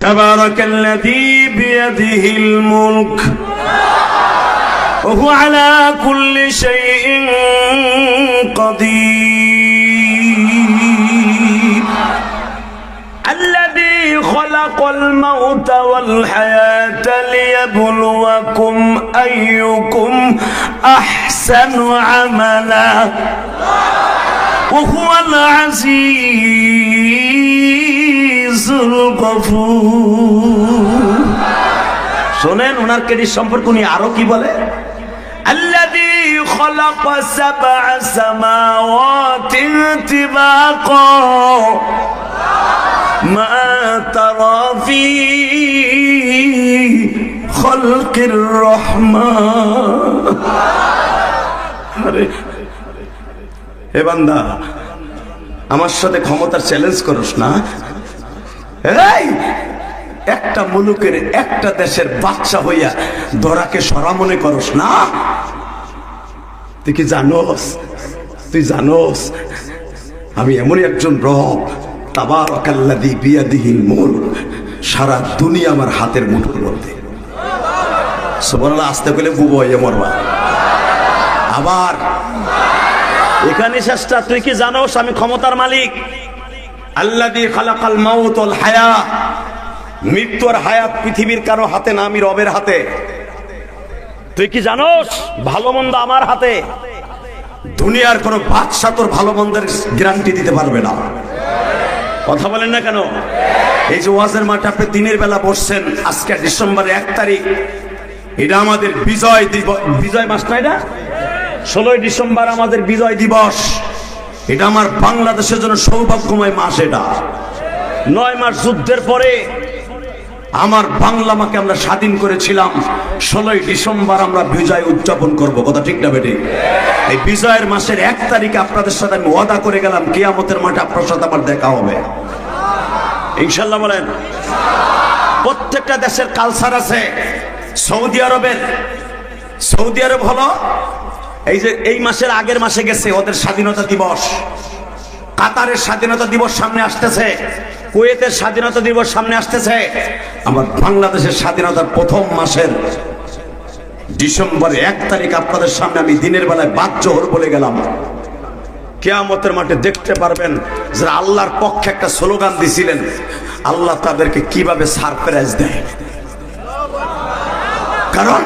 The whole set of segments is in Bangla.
তাবারাকাল্লাযী বিয়াদিহিল মুলক ওয়া হুয়া আলা কুল্লি শাইইন কাদির الذي خلق الموت والحياة ليبلوكم أيكم أحسن عملا وهو العزيز الغفور শোনেন ওনার ক্রেডিট সম্পর্ক নিয়ে আরো কি বলে الذي خلق 7 سماوات طباقا ما ترى في خلق الرحمن আরে হে বান্দা আমার সাথে ক্ষমতার চ্যালেঞ্জ করস না এই একটা মুলুকের একটা দেশের বাদশা হইয়া দরাকে সরা মনে করস না তুই কি জানোস আমি এমনই একজন রব তাবারাকাল্লাযী বিয়াদিহিল মুলক সারা দুনিয়া আমার হাতের মুঠোর মধ্যে সুবহানাল্লাহ আস্তে কইলে বুবো হয়ে মরবা আবার এখানে শেষটা তুই কি জানোস আমি ক্ষমতার মালিক আল্লাযী খালাকাল মাউত ওয়াল হায়া মৃত্যু আর হায়াত পৃথিবীর কারো হাতে না আমি রবের হাতে তুই কি জানোস ভালো মন্দ আমার হাতে দুনিয়ার কোনো বাদশা তোর ভালো মন্দের গ্যারান্টি দিতে পারবে না কথা বলেন না কেন এই যে ওয়াজের মাঠে আপনি দিনের বেলা বসছেন আজকে ডিসেম্বরের 1 তারিখ এটা আমাদের বিজয় মাস না এটা 16 ডিসেম্বর আমাদের বিজয় দিবস এটা আমার বাংলাদেশের জন্য সৌভাগ্যময় মাস এটা 9 মাস যুদ্ধের পরে আমার বাংলা মাকে আমরা স্বাধীন করেছিলাম 16 ডিসেম্বর আমরা বিজয় উদযাপন করব কথা ঠিক না বেটি এই বিজয়ের মাসের 1 তারিখে আপনাদের সাথে আমি ওয়াদা করে গেলাম কিয়ামতের মাঠে আপনার সাথে আমার দেখা হবে ইনশাআল্লাহ বলেন প্রত্যেকটা দেশের কালচার আছে সৌদি আরব হলো এই যে এই মাসের আগের মাসে গেছে ওদের স্বাধীনতা দিবস কাতারের স্বাধীনতা দিবস সামনে আসতেছে কুয়েতের স্বাধীনতা দিবস সামনে আসতেছে আমার বাংলাদেশের স্বাধীনতার প্রথম মাসের ডিসেম্বরের 1 তারিখ আপনাদের সামনে আমি দিনের বেলায় বাদজোহর বলে গেলাম কিয়ামতের মাঠে দেখতে পারবেন যারা আল্লাহর পক্ষে একটা স্লোগান দিছিলেন আল্লাহ তাদেরকে কিভাবে সারপ্রাইজ দেয় কারণ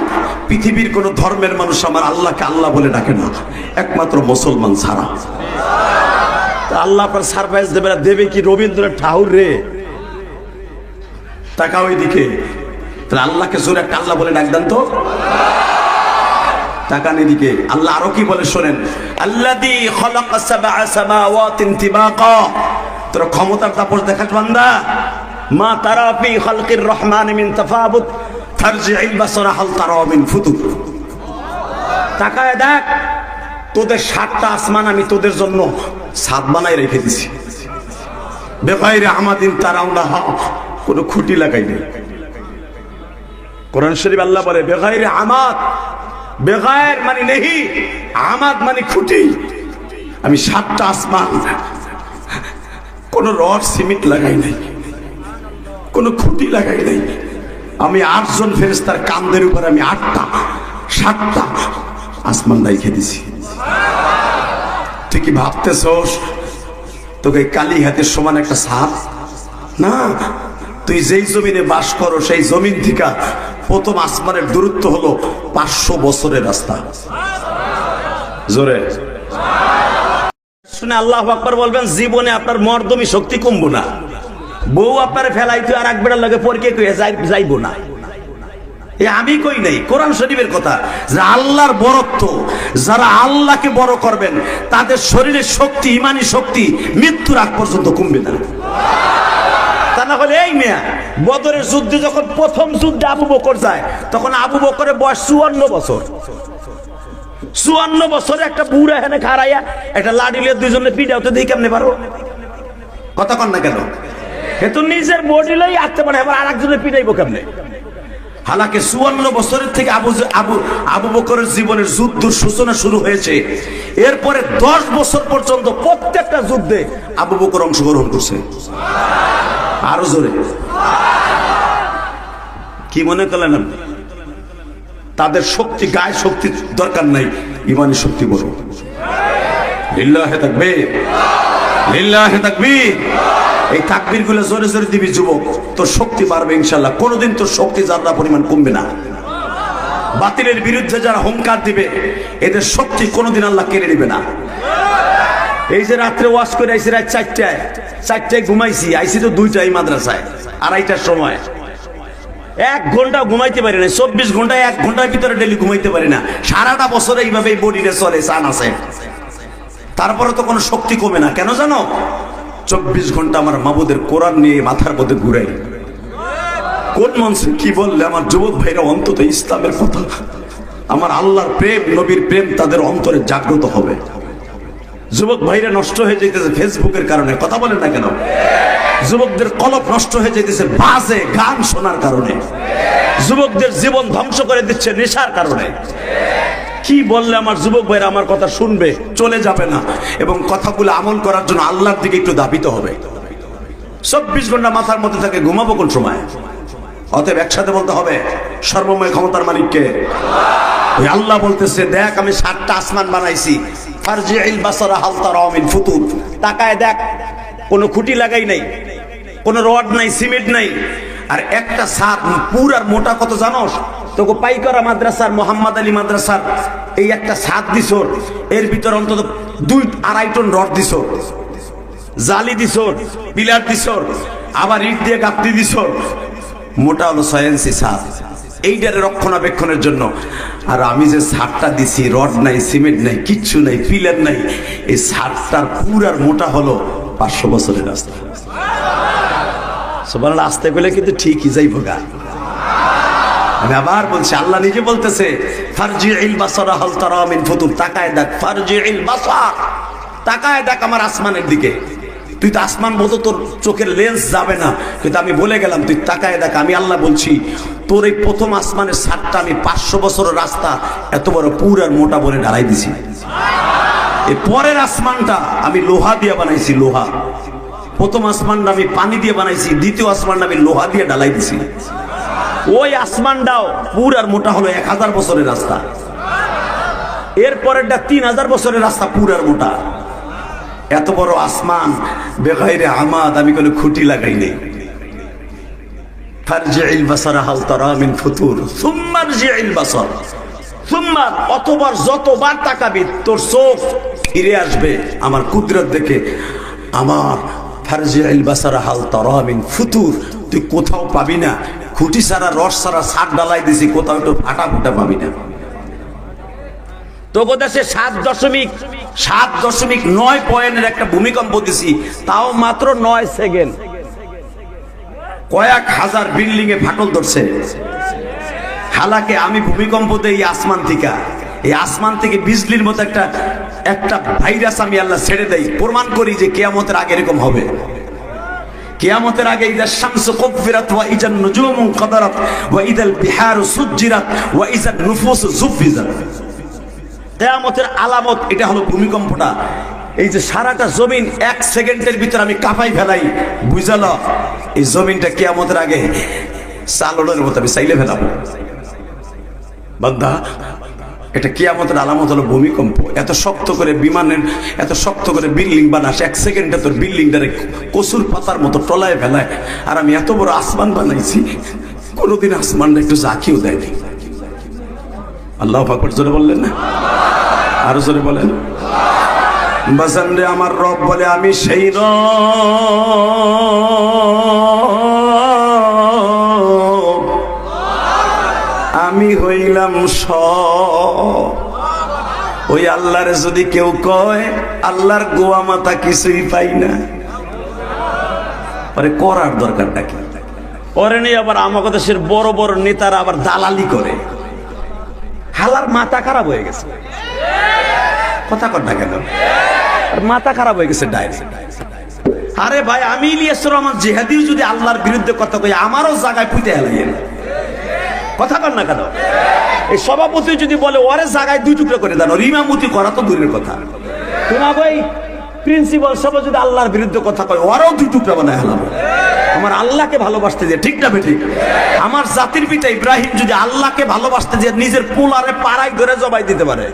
পৃথিবীর কোন ধর্মের মানুষ আমার আল্লাহকে আল্লাহ বলে ডাকে না একমাত্র মুসলমান ছাড়া আল্লাহ আপনার সারপ্রাইজ দেবে কি রবীন্দ্রনাথ ঠাকুর রে টাকা ওইদিকে তাহলে আল্লাহকে জোরে একটা আল্লাহ বলে ডাক দেন তো টাকা নিদিকে আল্লাহ আরো কি বলে শোনেন আল্লাযী খালাকা 7 সামাওয়াতিন তিবাকা তোর ক্ষমতার তাপস দেখাস বান্দা মা তারা ফি খালকির রহমান মিন তাফাবুত ফারজি'ল বাসারা হাল তারা মিন ফুতুর তাকায় দেখ তোদের 7টা আসমান আমি তোদের জন্য ছাদ বানাই রেখে দিছি বেগাইরে আমাদিন তারাউনা কোনো খুঁটি লাগাই নেই কোরআন শরীফ আল্লাহ বলে বেগাইরে আমাদ বেগায়ের মানে নেহি আমাদ মানে খুঁটি আমি 7টা আসমান কোন রড সিমেন্ট লাগাই নাই কোন খুঁটি লাগাই নাই আমি 8 জন ফেরেশতার কাঁধের উপর আমি 7টা আসমান রেখে দিছি তুই কি ভাবতেছস তোকে কালী হাতের সমান একটা সাপ না তুই যেই জমিনে বাস করো সেই জমিন থেকে প্রথম আসমানের দূরত্ব হলো 500 বছরের রাস্তা জোরে শুনে আল্লাহু আকবার বলবেন জীবনে আপনার মর্দমি শক্তি কমবো না বউ আপনার ফেলাইতে আর একবার লাগে পরীক্ষা কইয়া যাইবো না আমি কই নাই কোরআন শরীফের কথা যে আল্লাহর বরত্ব যারা আল্লাহকে বড় করবেন তাদের শরীরের শক্তি ইমানি শক্তি মৃত্যুর আগ পর্যন্ত কমবে না তা না হলে এই মেয়া বদরের যুদ্ধে যখন প্রথম যুদ্ধে আবু বকর যায় তখন আবু বকরের বয়স 54 বছর 54 বছরে একটা বুড়া এখানে খাড়াইয়া একটা লাডিলে দুইজনে পিটাওতে দেখি কেমনে পারো কথা কন না কেন এ তো নিজের বডি লই আটতে পারে আবার আরেকজনে পিটাইবো কেমনে হালাকে 54 বছরের থেকে আবু বকরের জীবনের যুদ্ধের সূচনা শুরু হয়েছে এরপরে 10 বছর পর্যন্ত প্রত্যেকটা যুদ্ধে আবু বকর অংশগ্রহণ করছে আরো জোরে কি মনে করলেন আপনি? তাদের শক্তি, গায়ে শক্তি দরকার নাই, ইমানি শক্তি বড়। লিল্লাহে তাকবীর, লিল্লাহে তাকবীর। এই তাকবীর গুলো জোরে জোরে দিবি যুবক, তোর শক্তি বাড়বে ইনশাআল্লাহ। কোনোদিন তোর শক্তি যারা পরিমাণ কমবে না। বাতিলের বিরুদ্ধে যারা হুঙ্কার দিবে, এদের শক্তি কোনোদিন আল্লাহ কেড়ে নেবে না। এই যে রাত্রে ওয়াশ করে আইসি, রাত 4টায় ঘুমাইছি, আইসি তো 2টায় মাদ্রাসায়, 2:30টার সময়। 1 ঘন্টা ঘুমাইতে পারি না। 24 ঘন্টায় 1 ঘন্টার ভিতরে ডেলি ঘুমাইতে পারি না। সারাটা বছরে এইভাবে বডিতে চলে, চান আছে, তারপরে তো কোনো শক্তি কমে না। কেন জানো? 24 ঘন্টা আমার মাবুদের কোরআন নিয়ে মাথার মধ্যে ঘুরাই। কোন মঞ্চে কি বললে আমার যুবক ভাইরা অন্তত ইসলামের কথা, আমার আল্লাহর প্রেম, নবীর প্রেম তাদের অন্তরে জাগ্রত হবে। যুবক ভাইরা নষ্ট হয়ে যেতেছে ফেসবুকের কারণে, কথা বলেন না কেন? যুবকদের কলব নষ্ট হয়ে যেতেছে বাজে গান শোনার কারণে। যুবকদের জীবন ধ্বংস করে দিচ্ছে নেশার কারণে। কি বললে আমার যুবক ভাইরা আমার কথা শুনবে, চলে যাবে না, এবং কথাগুলো আমল করার জন্য আল্লাহর দিকে একটু ধাবিত হবে। 24 ঘন্টা মাথার মধ্যে থাকে, ঘুমাবো কোন সময়? অতএব একসাথে বলতে হবে, সর্বময় ক্ষমতার মালিককে। ওই আল্লাহ বলতেছে, দেখ আমি 7টা আসমান বানাইছি, ফারজিইল বাসারা হাল তারা মিন ফুতুর। তাকায় দেখ, কোনো খুঁটি লাগাই নাই, কোনো রড নাই, সিমেন্ট নাই, আর একটা ছাদ পুরার মোটা কত জানোস? তোকে পাইকরা মাদ্রাসার, মোহাম্মদ আলী মাদ্রাসার এই একটা ছাদ দিছ, এর ভিতর অন্তত 2-2.5 টন রড দিছ, জালি দিছ, পিলার দিছ, আবার ইট দিয়ে গাঁথনি দিছ, মোটা হলো 6 ইঞ্চি ছাদ। এইটার রক্ষণাবেক্ষণের জন্য। আর আমি যে ছাদটা দিছি, রড নাই, সিমেন্ট নাই, কিচ্ছু নাই, পিলার নাই, এই ছাদটার পুরার মোটা হলো 500 বছরের রাস্তা। সুবহানাল্লাহ, আসতে গেলে কিন্তু ঠিকই যাইব গা। আমি আবার বলছি, আল্লাহ নিজে বলতেছে, ফারজিইল বাসারা হাল তারা মিন ফুতুর। তাকায় দেখ, ফারজিইল বাসার, তাকায় দেখ আমার আসমানের দিকে। তুই তো আসমান বলতো, তোর চোখের লেন্স যাবে না, কিন্তু আমি বলে গেলাম তুই তাকায় দেখ। আমি আল্লাহ বলছি, তোর এই প্রথম আসমানের ছাদটা আমি 500 বছরের রাস্তা এত বড় পুরার মোটা বলে ঢালাই দিছি। এই পরের আসমানটা আমি লোহা দিয়ে বানাইছি, লোহা। প্রথম আসমানটা আমি পানি দিয়ে বানাইছি, দ্বিতীয় আসমানটা আমি লোহা দিয়ে ঢালাই দিছি। ওই আসমানটাও পুরার মোটা হলো 1000 বছরের রাস্তা। এরপরেরটা 3000 বছরের রাস্তা, পুরার মোটা। এত বড় আসমান বেগাইরে আমাদ, আমি কোনো খুঁটি লাগাই নেই। ফারজিইল বাসারা হাল তারা মিন ফুতুর সুম্মা রজিইল বাসার, সুম্মা, অতবার যতবার তাকাবি তোর চোখ ফিরে আসবে আমার কুদরত দেখে। আমার ফারজিইল বাসারা হাল তারা মিন ফুতুর, তুই কোথাও পাবি না খুঁটি ছাড়া, রস ছাড়া ছাদ ডালাই দিছি, কোথাও একটু ফাটা ফুটা পাবি না। তোকে দেশে 7.9 পয়েন্টের একটা ভূমিকম্প দিছি, তাও মাত্র 9 সেকেন্ড। কয়েক হাজার বিল্ডিং এ ফাটল ধরছে। হালাকে আমি ভূমিকম্প দেই আসমান থেকে, এই আসমান থেকে বিজলির মতো একটা ভাইরাস আমি আল্লাহ ছেড়ে দেই, প্রমাণ করি যে কিয়ামতের আগে এরকম হবে। কিয়ামতের আগে ইদা শামসু কুফিরাত ওয়া ইদান নুজুমু কাদারাত ওয়া ইদাল বিহারু সুজ্জিরাত ওয়া ইদান নুফুসু জুফিজাত। কিয়ামতের আলামত এটা হলো ভূমিকম্পটা। এই যে সারাটা জমিন 1 সেকেন্ডের ভিতর আমি কাঁপাই ফেলাই, বুঝালো এই জমিনটা কিয়ামতের আগে চালনের মতো আমি চাইলে ফেলাবো। বান্দা, এটা কিয়ামতের আলামত হলো ভূমিকম্প। এত শক্ত করে বিমানের, এত শক্ত করে বিল্ডিং বানাস, 1 সেকেন্ডে তোর বিল্ডিংটারে কচুর পাতার মতো টলায় ফেলায়। আর আমি এত বড় আসমান বানাইছি, কোনোদিন আসমানটা একটু জাকিও দেয়নি। আল্লাহু আকবার জোরে বললেন না? আরো জোরে বলেন। বাজান রে, আমার রব বলে আমি সেই রব, আমি হইলাম সব। ওই আল্লাহরে যদি কেউ কয় আল্লাহর গোয়া মাথা কিছুই পাই না, পরে করার দরকারটা কি? ওরে নেই আবার আমাকে দেশের বড় বড় নেতারা আবার দালালি করে। হালার মাথা খারাপ হয়ে গেছে, কথা কর না কেন? মাথা খারাপ হয়ে গেছে ডাইরেক্ট। আরে ভাই, আমি ইলিয়াস রহমান জিহাদিও যদি আল্লাহর বিরুদ্ধে কথা কই, আমারও জায়গায় পুঁতে হেলাইয়েন, কথা কর না কেন? এই সভাপতি যদি বলে ওরে জায়গায় 2 টুকরো করে দেন, ওর ইমামতি করা তো দূরের কথা, তোমার ভাই প্রিন্সিপাল সব যদি আল্লাহর বিরুদ্ধে কথা কয়, ওরাও 2 টুকরা বানায় হেলাবো। আমার আল্লাহকে ভালোবাসতে যে, ঠিক না বেঠিক? আমার জাতির পিতা ইব্রাহিম যদি আল্লাহকে ভালোবাসতে যে নিজের পোলারে পাড়ায় ধরে জবাই দিতে পারে,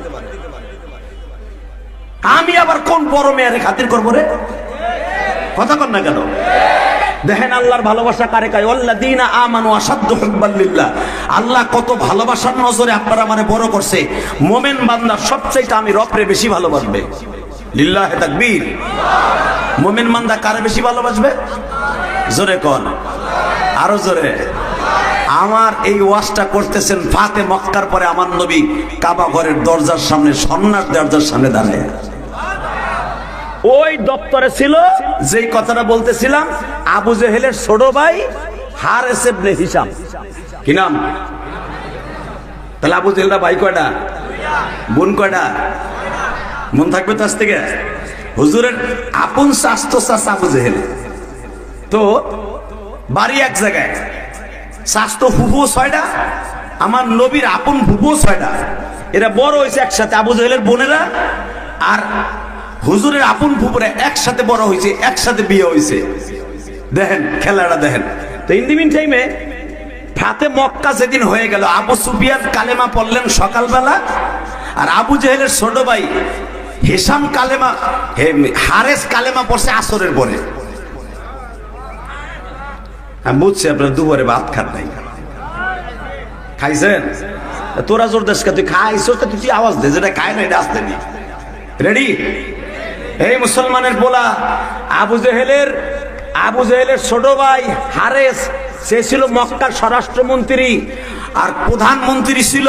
আমি আবার কোন বড় মেয়েরে খাতির করবো রে? কথা কন না কেন? দেখেন আল্লাহর ভালোবাসা কারে কয়, আল্লাযীনা আমানু আশাদ্দু হুব্বান লিল্লাহ। আল্লাহ কত ভালোবাসার নজরে আপনারা আমারে বড় করছে। মুমিন বান্দা সবচেয়ে আমি রবরে বেশি ভালোবাসবে। লিল্লাহি তাকবীর। মুমিন বান্দা কারে বেশি ভালোবাসবে? জোরে কোন, আরো জোরে। আমার এই ওয়াজটা করতেছেন ফাতে মক্কার পরে আমার নবী কাবা ঘরের দরজার সামনে, সন্ন্যাস দরজার সামনে দাঁড়ায়। ওই দপ্তরে ছিল যেই কথাটা বলতেছিলাম, আবু জেহেলের ছোট ভাই হারেস ইবনে হিশাম। কি নাম? তাহলে আবু জেহেলরা ভাই কয়টা, বোন কয়টা? মন থাকবে তো আজ থেকে। হুজুরের আপন স্বাস্থ্য চাচা আবু জেহেল, তো বাড়ি এক জায়গায়, স্বাস্থ্য ফুফু 6টা, আমার নবীর আপন ফুফু 6টা। এরা বড় হয়েছে একসাথে, আবু জেহেলের বোনেরা আর হুজুরের আপন ফুপুরা একসাথে বড় হয়েছে, একসাথে বিয়ে হয়েছে। দেখেন খেলাটা দেখেন। তো ইন দি মিন টাইমে ফাতে মক্কা যেদিন হয়ে গেল, আবু সুফিয়ান কালেমা পড়লেন সকালবেলা, আর আবু জেহেলের ছোট ভাই হিশাম কালেমা, হারেস কালেমা পড়ছে আসরের পরে। আমি বুঝছি আপনার দুপুরে ভাত খান নাই, খাইছেন? তোরা জোর দেশকে তুই খাইছ, তুই আওয়াজ দে, যেটা খায় না এটা আসতে নি। রেডি? এই মুসলমানের বলা আবু জেহেলের ছোট ভাই হারেস, সে ছিল মক্কার স্বরাষ্ট্রমন্ত্রী, আর প্রধানমন্ত্রী ছিল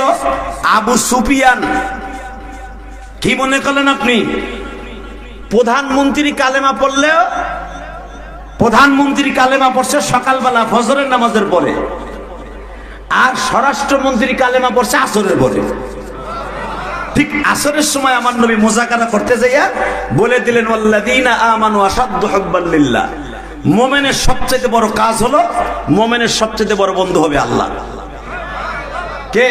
আবু সুফিয়ান। কি মনে করলেন আপনি? প্রধানমন্ত্রী কালেমা পড়লেও, প্রধানমন্ত্রী কালেমা পড়ছে সকালবেলা ফজরের নামাজের পরে, আর স্বরাষ্ট্রমন্ত্রী কালেমা পড়ছে আসরের পরে। ঠিক আসরের সময় আমার নবী মুযাকারা করতে যাইয়া বলে দিলেন, আল্লাযীনা আমানু আশাদ্দু হুব্বান লিল্লাহ। মুমিনের সবচেয়ে বড় কাজ হলো, মুমিনের সবচেয়ে বড় বন্ধু হবে আল্লাহ। কে?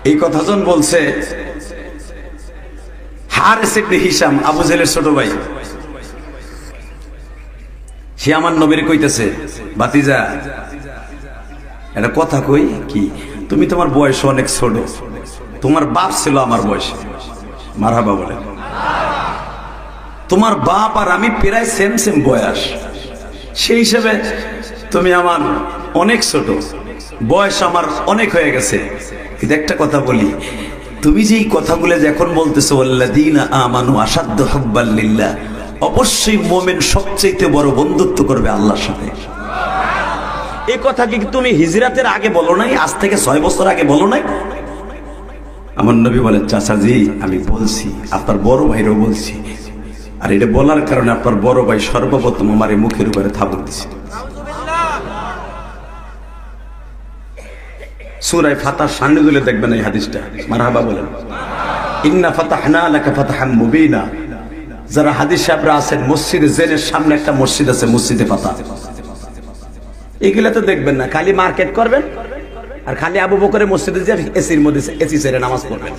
এই কথা জন বলছে হারেস ইবনে হিশাম, আবু জেহেলের ছোট ভাই। সে আমার নবীর কইতেছে, ভাতিজা একটা কথা কই, কি তুমি, তোমার বয়স অনেক ছোট, তোমার বাপ ছিল আমার বয়সে। মারহাবা বলে। তোমার বাপ আর আমি প্রায় সেম সেম বয়স, সেই হিসেবে তুমি আমার অনেক ছোট, বয়স আমার অনেক হয়ে গেছে। কিন্তু একটা কথা বলি, তুমি যে এই কথাগুলো এখন বলতেছো, আল্লাযীনা আমানু আশাদ্দু হুব্বান লিল্লাহ, অবশ্যই মুমিন সবচেয়ে বড় বন্ধুত্ব করবে আল্লাহর সাথে। এই কথা কি তুমি হিজরাতের আগে বলো নাই? আজ থেকে 6 বছর আগে বলো নাই? আমার নবী বলেন, চাচাজি আমি বলছি, আপনার বড় ভাইরও বলছি, আর এটা বলার কারণে আপনার বড় ভাই সর্বপ্রথম আমার এই মুখের উপরে থাবড় দিছে। সূরা ফাতাহ সামনে তুলে দেখবেন এই হাদিসটা। মারহাবা বলেন। ইন্না ফাতাহনা লাকা ফাতহাম মুবিনা। যারা হাদিস সাহেবরা আছেন, মসজিদে জেনের সামনে একটা মসজিদ আছে, মসজিদে ফাতাহ। এগুলা তো দেখবেন না, খালি মার্কেট করবেন আর খালি আবু বকরের মসজিদে যে এসির মধ্যে এসি ছেড়ে নামাজ পড়বেন।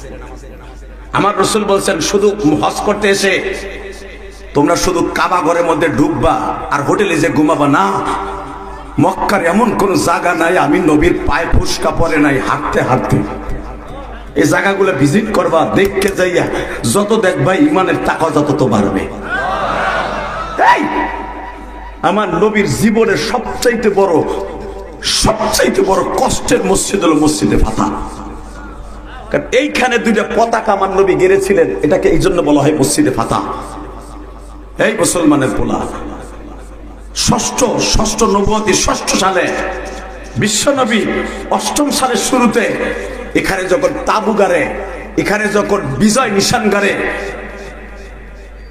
আমার রাসূল বলছেন, শুধু হজ করতে এসে তোমরা শুধু কাবা ঘরের মধ্যে ঢুকবা আর হোটেলে যে ঘুমাবা না। মক্কার এমন কোন জায়গা নাই আমি নবীর পায়ে ফুসকা পরে নাই, হাঁটতে হাঁটতে এই জায়গাগুলো ভিজিট করবা, দেখতে যাইয়া যত দেখবা ইমানের তাকওয়া যত বাড়বে। এই আমার নবীর জীবনের সবচাইতে বড় কষ্টের মসজিদ হলো মসজিদে ফাতাহ। কারণ এইখানে 2টা পতাকা আমার নবী গেড়েছিলেন, এটাকে এই জন্য বলা হয় মসজিদে ফাতাহ। এই মুসলমানের পোলা, ষষ্ঠ নবুয়তী 6 সালে বিশ্বনবী 8ম সালের শুরুতে এখানে যখন তাবু গাড়ে, এখানে যখন বিজয় নিশান গাড়ে,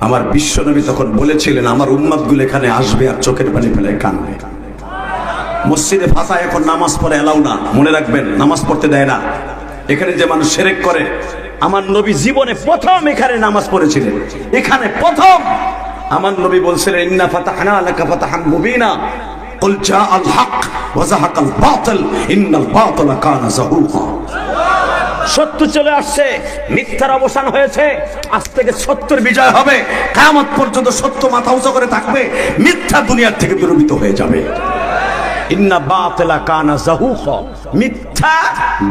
আমার বিশ্বনবী তখন বলেছিলেন আমার উম্মতগুলো এখানে আসবে আর চোখের পানি ফেলে কাঁদবে। মসজিদে ফাতাহ এখন নামাজ পড়ে এলাও না, মনে রাখবেন, নামাজ পড়তে দেয় না। এখানে যে মানুষ শিরক করে, আমার নবী জীবনে প্রথম এখানে নামাজ পড়েছিলেন। এখানে প্রথম আমার নবী বলছিলেন, ইন্না ফাতাহনা লাকা ফাতহাম মুবিনা কুল জাআল হক ওয়া যাহাকাল বাতিল ইন্নাল বাতিলা কানা যাহুকা। সত্য চলে আসছে, মিথ্যার অবসান হয়েছে। আজ থেকে সত্যের বিজয় হবে। কিয়ামত পর্যন্ত সত্য মাথা উঁচু করে থাকবে, মিথ্যা দুনিয়ার থেকে দূরীভূত হয়ে যাবে। ইন্না বাতিলা কানা যাহুকা, মিথ্যা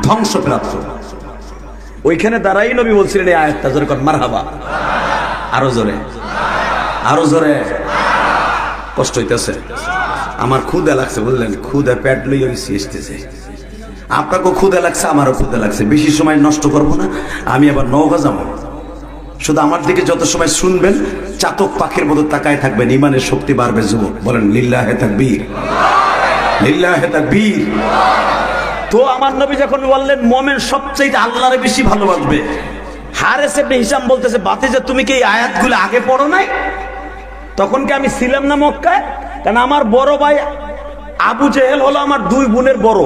ধ্বংসপ্রাপ্ত। ওইখানে দাঁড়াই নবী বলছিলেন এই আয়াতটা, জোরে কর মারহাবা। আরো জোরে, আরো জোরে। কষ্ট হইতেছে, আমার ক্ষুধা লাগছে, বুঝলেন? ক্ষুধা পেট লইয়া এসতেছে। আপনাকেও ক্ষুধা লাগছে, আমারও ক্ষুধা লাগছে। বেশি সময় নষ্ট করব না, আমি আবার নওগাঁ যাবো। শুধু আমার দিকে যত সময় শুনবেন চাতক পাখির মতো তাকায় থাকবেন, ইমানের শক্তি বাড়বে। যুবক বলেন লিল্লাহে তাকবীর, লিল্লাহে তাকবীর। তো আমার নবী যখন বললেন মুমিন সবচেয়ে আল্লাহরে বেশি ভালোবাসবে, হারেস ইবনে হিশাম বলতেছে, বাতিজা তুমি কি এই আয়াতগুলো আগে পড়ো নাই? তখন কি আমি ছিলাম না মক্কায়? কারণ আমার বড় ভাই আবু জেহেল হলো আমার দুই বোনের বড়।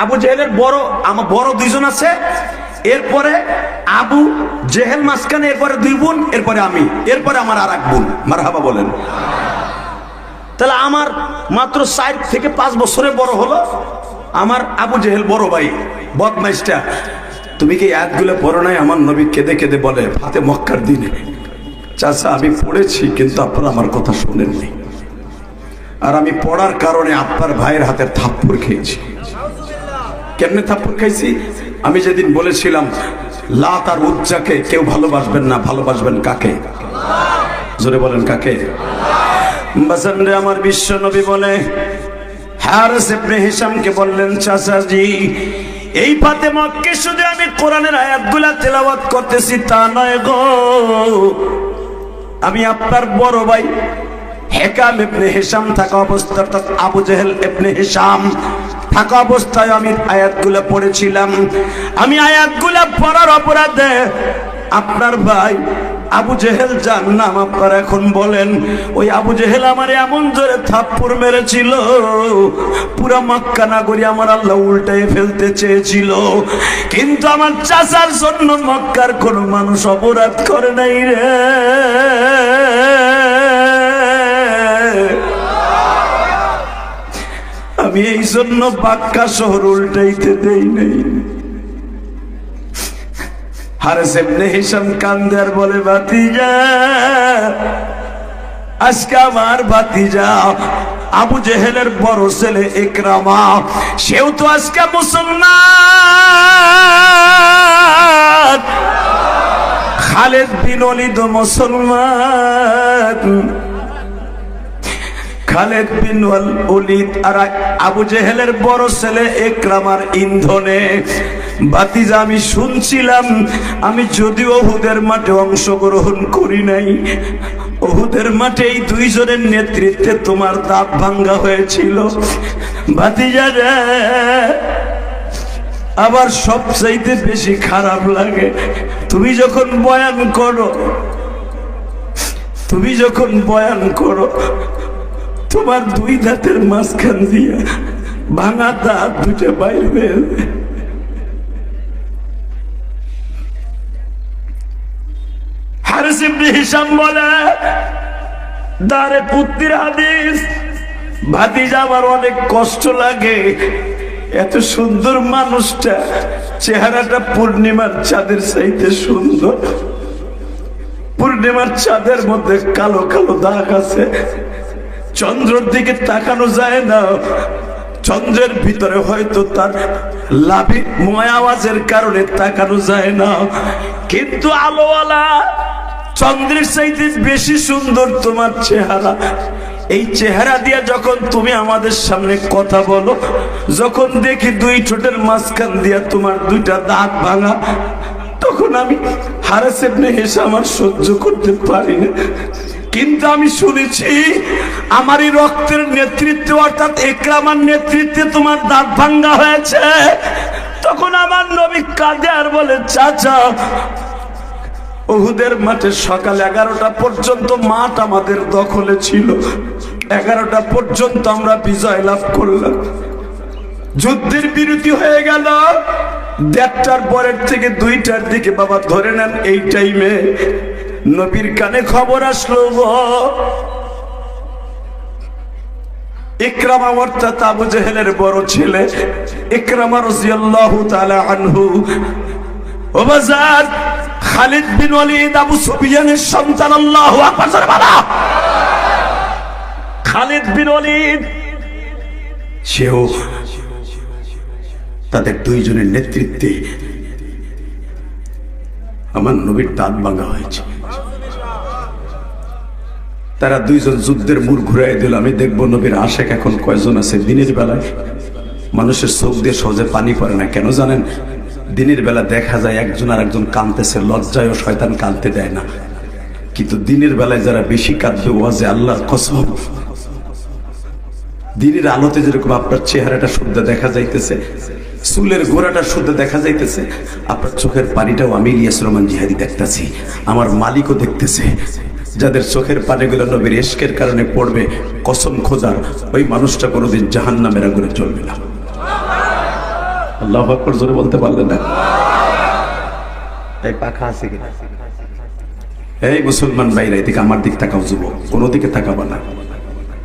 আবু জেহেলের বড়, আমার বড় দুইজন আছে, এরপরে আবু জেহেল মাঝখানে, এরপরে দুই বোন, এরপরে আমি, এরপরে আমার আর এক বোন। মারহাবা বলেন। তাহলে আমার মাত্র 4 থেকে 5 বছরের বড় হলো আমার আবু জেহেল বড় ভাই, বদমাইশটা। তুমি কি আয়াতগুলো পড়ো নাই? আমার নবী কেঁদে কেঁদে বলে ফাতে মক্কার দিনে, চাচা আমি পড়েছি কিন্তু আপনারা আমার কথা শোনেননি, আর আমি পড়ার কারণে আপনার ভাইয়ের হাতে থাপ্পড় খেয়েছি। কেমনে থাপ্পড় খাইছি? আমি যেদিন বলেছিলাম লাত আর উজ্জাকে কেউ ভালোবাসবেন না, ভালোবাসবেন কাকে? জোরে বলেন কাকে? বাজান রে, আমার বিশ্ব নবী বলে হারেস ইবনে হিশামকে বললেন, চাচাজি এই ফাতে মক্কা শুধু আমি কোরআনের আয়াতগুলা তেলাওয়াত করতেছি তা নয় গো, আমি আপনার বড় ভাই হেকাম ইবনে হিশাম থাকা অবস্থায়, অর্থাৎ আবু জেহেল ইবনে হিশাম থাকা অবস্থায় আমি আয়াতগুলো পড়েছিলাম। আমি আয়াতগুলো পড়ার অপরাধে আপনার ভাই আবু জেহেল যার নাম আপনারা এখন বলেন, ওই আবু জেহেল আমার এমন জোরে থাপ্পড় মেরেছিল, পুরা মক্কা নগরী আমার আল্লাহ উল্টায় ফেলতে চেয়েছিল। কিন্তু আমার চাচার জন্য মক্কার কোন মানুষ অপরাধ করে নাই রে। আমি এই জন্য বাক্কা শহর উল্টাইতে দেই নাই। হারেস ইবনে হিশাম কান্দে আর বলে, ভাতিজা আজকে আমার ভাতিজা আবু জেহেলের বড় ছেলে ইকরামা, সেও তো আজকে মুসলমান। খালিদ বিন ওলীদ মুসলমান। খালিদ বিন ওলীদ আর আবু জেহেলের বড় ছেলে ইকরামার ইন্ধনে ভাতিজা আমি শুনছিলাম, আমি যদিও উহুদের মাঠে অংশগ্রহণ করি নাই, উহুদের মাঠে এই দুইজনের নেতৃত্বে তোমার দাঁত ভাঙ্গা হয়েছিল ভাতিজা রে। আবার সবচাইতে বেশি খারাপ লাগে তুমি যখন বয়ান করো, তুমি যখন বয়ান করো তোমার দুই দাঁতের মাঝখান দিয়া ভাঙা দাঁত দুটো বাইর হয়ে যায়। হারেস ইবনে হিশাম বলে, দারে পুত্তির হাদিস, ভাতিজা আমার অনেক কষ্ট লাগে। এত সুন্দর মানুষটা, চেহারাটা পূর্ণিমার চাঁদের চাইতে সুন্দর। পূর্ণিমার চাঁদের মধ্যে কালো কালো দাগ আছে, চন্দ্রের দিকে তাকানো যায় না। চন্দ্রের ভিতরে হয়তো তার লাভি আওয়াজের কারণে তাকানো যায় না, কিন্তু আলোওয়ালা চন্দ্রের চাইতে বেশি সুন্দর তোমার চেহারা। এই চেহারা দিয়ে যখন তুমি আমাদের সামনে কথা বলো, যখন দেখি দুই ঠোঁটের মাঝখান দিয়া তোমার দুইটা দাঁত ভাঙা, তখন আমি হারেস ইবনে হিশাম আর সহ্য করতে পারি না। কিন্তু আমি শুনেছি আমারই রক্তের নেতৃত্বে, অর্থাৎ ইকরামার নেতৃত্বে তোমার দাঁত ভাঙ্গা হয়েছে। তখন আমার নবী কাঁদে আর বলে, চাচা উহুদের মাঠে সকাল 11টা পর্যন্ত মাঠ আমাদের দখলে ছিল, 11টা পর্যন্ত আমরা বিজয় লাভ করলাম। যুদ্ধের বিরতি হয়ে গেল 1:30টার পরের থেকে 2টার দিকে, বাবা ধরে নেন এই টাইমে নবীর কানে খবর আসলো, ইকরামা অর্থাৎ আবু জেহেলের বড় ছেলে ইকরামা রাদিয়াল্লাহু তাআলা আনহু। ও বাজার, খালিদ বিন ওয়ালিদ আবু সুফিয়ানের সন্তান। আল্লাহু আকবার জোরে বলো। খালিদ বিন ওয়ালিদ সেও তাদের দুইজনের নেতৃত্বে আমার নবীর দাঁত ভাঙা হয়েছে। তারা দুইজন যুদ্ধের মূল ঘুরাই দিল। আমি দেখবো নবীর আশেক এখন কয়জন আছে। দিনের বেলায় মানুষের চোখ দিয়ে সহজে পানি পড়ে না, কেন জানেন? দিনের বেলা দেখা যায় একজন আর একজন কাঁদতেছে, লজ্জায় ও শয়তান কাঁদতে দেয় না। কিন্তু দিনের বেলায় যারা বেশি কাঁদবে, ওয়াজে আল্লাহর কসম, দিনের আলোতে যেরকম আপনার চেহারাটা শুদ্ধ দেখা যাইতেছে, চুলের গোড়াটা শুদ্ধ দেখা যাইতেছে, আপনার চোখের পানিটাও আমি ইলিয়াস রহমান জিহাদি দেখতেছি, আমার মালিকও দেখতেছে। যাদের চোখের পানিগুলো নবীর ইশকের কারণে পড়বে, কসম খোদার, ওই মানুষটা কোনোদিন জাহান্নামের আগুনে চলবে না। আল্লাহু আকবার জোরে বলতে পারলেন না? এই পাখা আছে কিনা? এই মুসলমান ভাইরা, এদিকে আমার দিক তাকাও, যুবক কোনো দিকে তাকাবা না।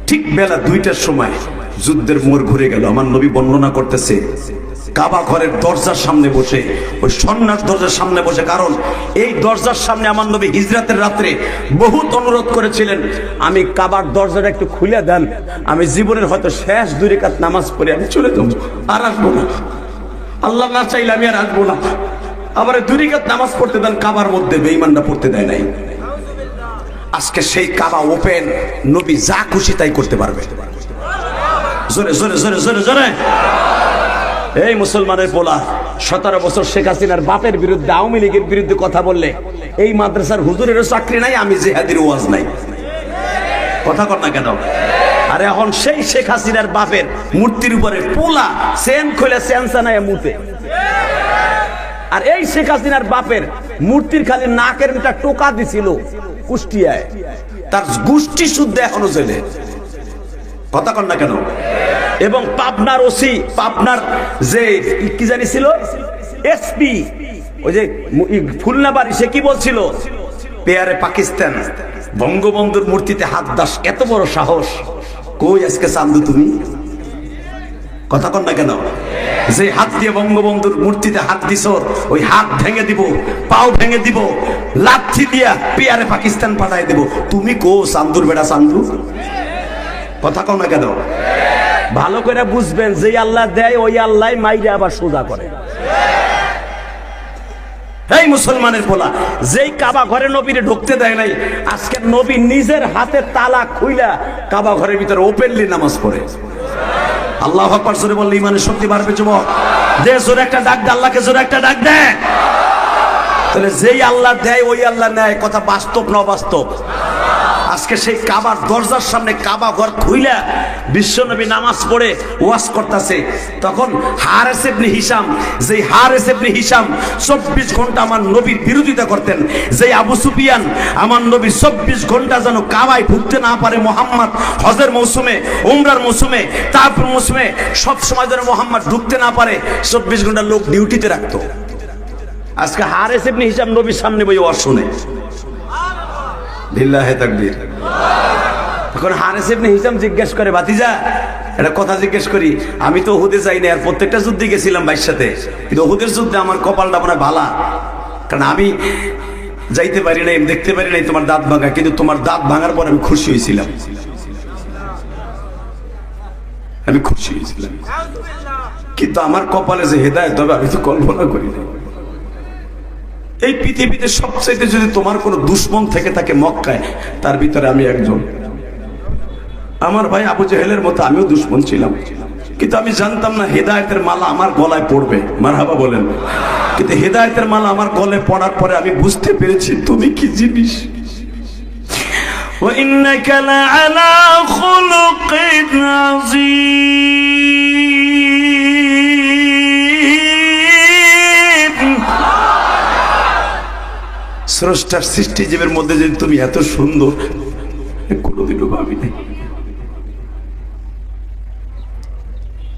ঠিক বেলা 2টার সময় যুদ্ধের মোড় ঘুরে গেল। আমার নবী বর্ণনা করতেছে, কাবা ঘরের দরজার সামনে বসে, ওই সন্ন্যাস দরজার সামনে বসে, কারণ এই দরজার সামনে আমার নবী হিজরাতের রাত্রে বহুত অনুরোধ করেছিলেন, আমি কাবার দরজাটা একটু খুলে দেন, আমি জীবনের হয়তো শেষ 2 রাকাত নামাজ পড়ে আমি চলে যাবো, আর আসবো না, আল্লাহ না চাইলে আমি আর আসবো না। আবার 2 রাকাত নামাজ পড়তে দেন কাবার মধ্যে, বেঈমানরা পড়তে দেয় নাই। আজকে সেই কাবা ওপেন, নবী যা খুশি তাই করতে পারবে। জোরে জোরে জোরে জোরে জোরে। এই মুসলমানের পোলা 17 বছর শেখ হাসিনার বাপের বিরুদ্ধে, আওয়ামী লীগের বিরুদ্ধে কথা বললে, এই মাদ্রাসার হুজুরেরও চাকরি নাই, আমি জিহাদির ওয়াজ নাই। কথা কর না কেন? আরে এখন সেই শেখ হাসিনার বাপের মূর্তির উপরে পোলা চেন খুলে চেনচানায় মুতে, আর এই শেখ হাসিনার বাপের মূর্তির খালি নাকের একটা টোকা দিছিল কুষ্টিয়ায়, তার গোষ্ঠী শুদ্ধ এখনো জেলে। কথা কর না কেন? এবং পাবনার ওসি, পাবনার যে কি জানি ছিল এসপি, ওই যে খুলনাবাড়ি, সে কি বলছিল, পেয়ারে পাকিস্তান বঙ্গবন্ধুর মূর্তিতে হাত দাস, এত বড় সাহস। কই আজকে চান্দু তুমি? কথা কর না কেন? যে হাত দিয়ে বঙ্গবন্ধুর মূর্তিতে হাত দিছ, ওই হাত ভেঙে দিব, পাও ভেঙে দিব, লাঠি দিয়া পেয়ারে পাকিস্তান পাঠাই দেব। তুমি কো চান্দুর বেড়া চান্দু? কথা কও না কেন? ভালো করে বুঝবেন, যে আল্লাহ দেয় ওই আল্লাহ মাইরে আবার সোজা করে। এই মুসলমানের পোলা, যেই কাবা ঘরে নবীরে ঢুকতে দেয় নাই, আজকে নবী নিজের হাতে তালা খুইলা কাবা ঘরের ভিতরে ওপেনলি নামাজ পড়ে। আল্লাহু আকবার জোরে বললে ইমানের শক্তি বাড়বে। যুবক দে জোরে একটা ডাক দে, আল্লাহকে জোরে একটা ডাক দে। তাহলে যেই আল্লাহ দেয় ওই আল্লাহ নেয়, কথা বাস্তব না অবাস্তব? আজকে সেই কাবার দরজার সামনে কাবা ঘর খুইলা বিশ্বনবী নামাজ পড়ে ওয়াজ করতেছে, তখন হারেস ইবনে হিশাম, যেই হারেস ইবনে হিশাম 24 ঘন্টা আমার নবীর বিরোধিতা করতেন, যেই আবু সুফিয়ান আমার নবী 24 ঘন্টা যেন কাবায় ঢুকতে না পারে, মোহাম্মদ হজের মৌসুমে, উমরার মৌসুমে, তারপর মৌসুমে সব সময় যেন মোহাম্মদ ঢুকতে না পারে, 24 ঘন্টা লোক ডিউটিতে রাখতো। আজকে হারেস ইবনে হিশাম নবীর সামনে বই ওয়াজ শুনে। লিল্লাহি তাকবীর। এখন হারেস ইবনে হিশাম জিজ্ঞেস করে, ভাতিজা একটা কথা জিজ্ঞেস করি, আমি তো উহুদে যাই না, আর প্রত্যেকটা যুদ্ধে গেছিলাম ভাইয়ের সাথে, কিন্তু উহুদের যুদ্ধে আমার কপালটা মনে হয় ভালা, কারণ আমি যাইতে পারি নাই, দেখতে পারি নাই তোমার দাঁত ভাঙা, কিন্তু তোমার দাঁত ভাঙার পর আমি খুশি হয়েছিলাম, আমি খুশি হয়েছিলাম। কিন্তু আমার কপালে যে হেদায়েত হবে আমি তো কল্পনা করি না। এই পৃথিবীতে সবচেয়ে যদি তোমার কোনো দুশ্মন থেকে থাকে মক্কায়, তার ভিতরে আমি একজন। আমার ভাই আবু জেহেলের মতো আমিও দুশ্মন ছিলাম, কিন্তু আমি জানতাম না হেদায়েতের মালা আমার গলায় পড়বে। মারহাবা বলেন। কিন্তু হেদায়েতের মালা আমার গলায় পড়ার পরে আমি বুঝতে পেরেছি তুমি কি জিনিস। ওয়া ইন্নাকা লাআলা খুলুকিন আযীম। স্রষ্টার সৃষ্টিজীবের মধ্যে যদি তুমি এত সুন্দর, কোনোদিনও ভাবি নাই।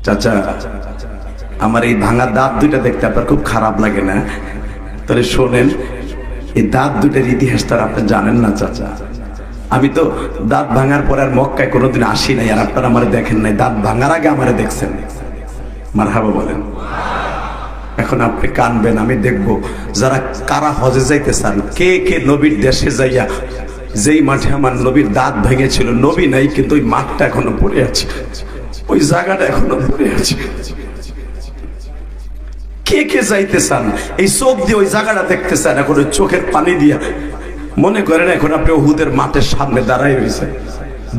চাচা, আমার এই ভাঙা দাঁত দুইটা দেখতে আপনার খুব খারাপ লাগে না? তাহলে শোনেন, এই দাঁত দুইটার ইতিহাস তার আপনি জানেন না চাচা। আমি তো দাঁত ভাঙার পর আর মক্কায় কোনোদিন আসি নাই, আর আপনারা আমারে দেখেন নাই, দাঁত ভাঙার আগে আমারে দেখছেন। মারহাবা বলেন। এখন আপনি কানবেন, আমি দেখব যারা কারা হজে যাইতে চান, কে কে নবীর দেশে যাইয়া যেই মাঠে আমার নবীর দাঁত ভেঙেছিল, নবী নাই কিন্তু ওই মাঠটা এখনো পড়ে আছে, ওই জায়গাটা এখনো পড়ে আছে। কে কে যাইতে চান, এই চোখ দিয়ে ওই জায়গাটা দেখতে চান, এখন ওই চোখের পানি দিয়া মনে করেন এখন আপনি উহুদের মাঠের সামনে দাঁড়াই রয়েছে।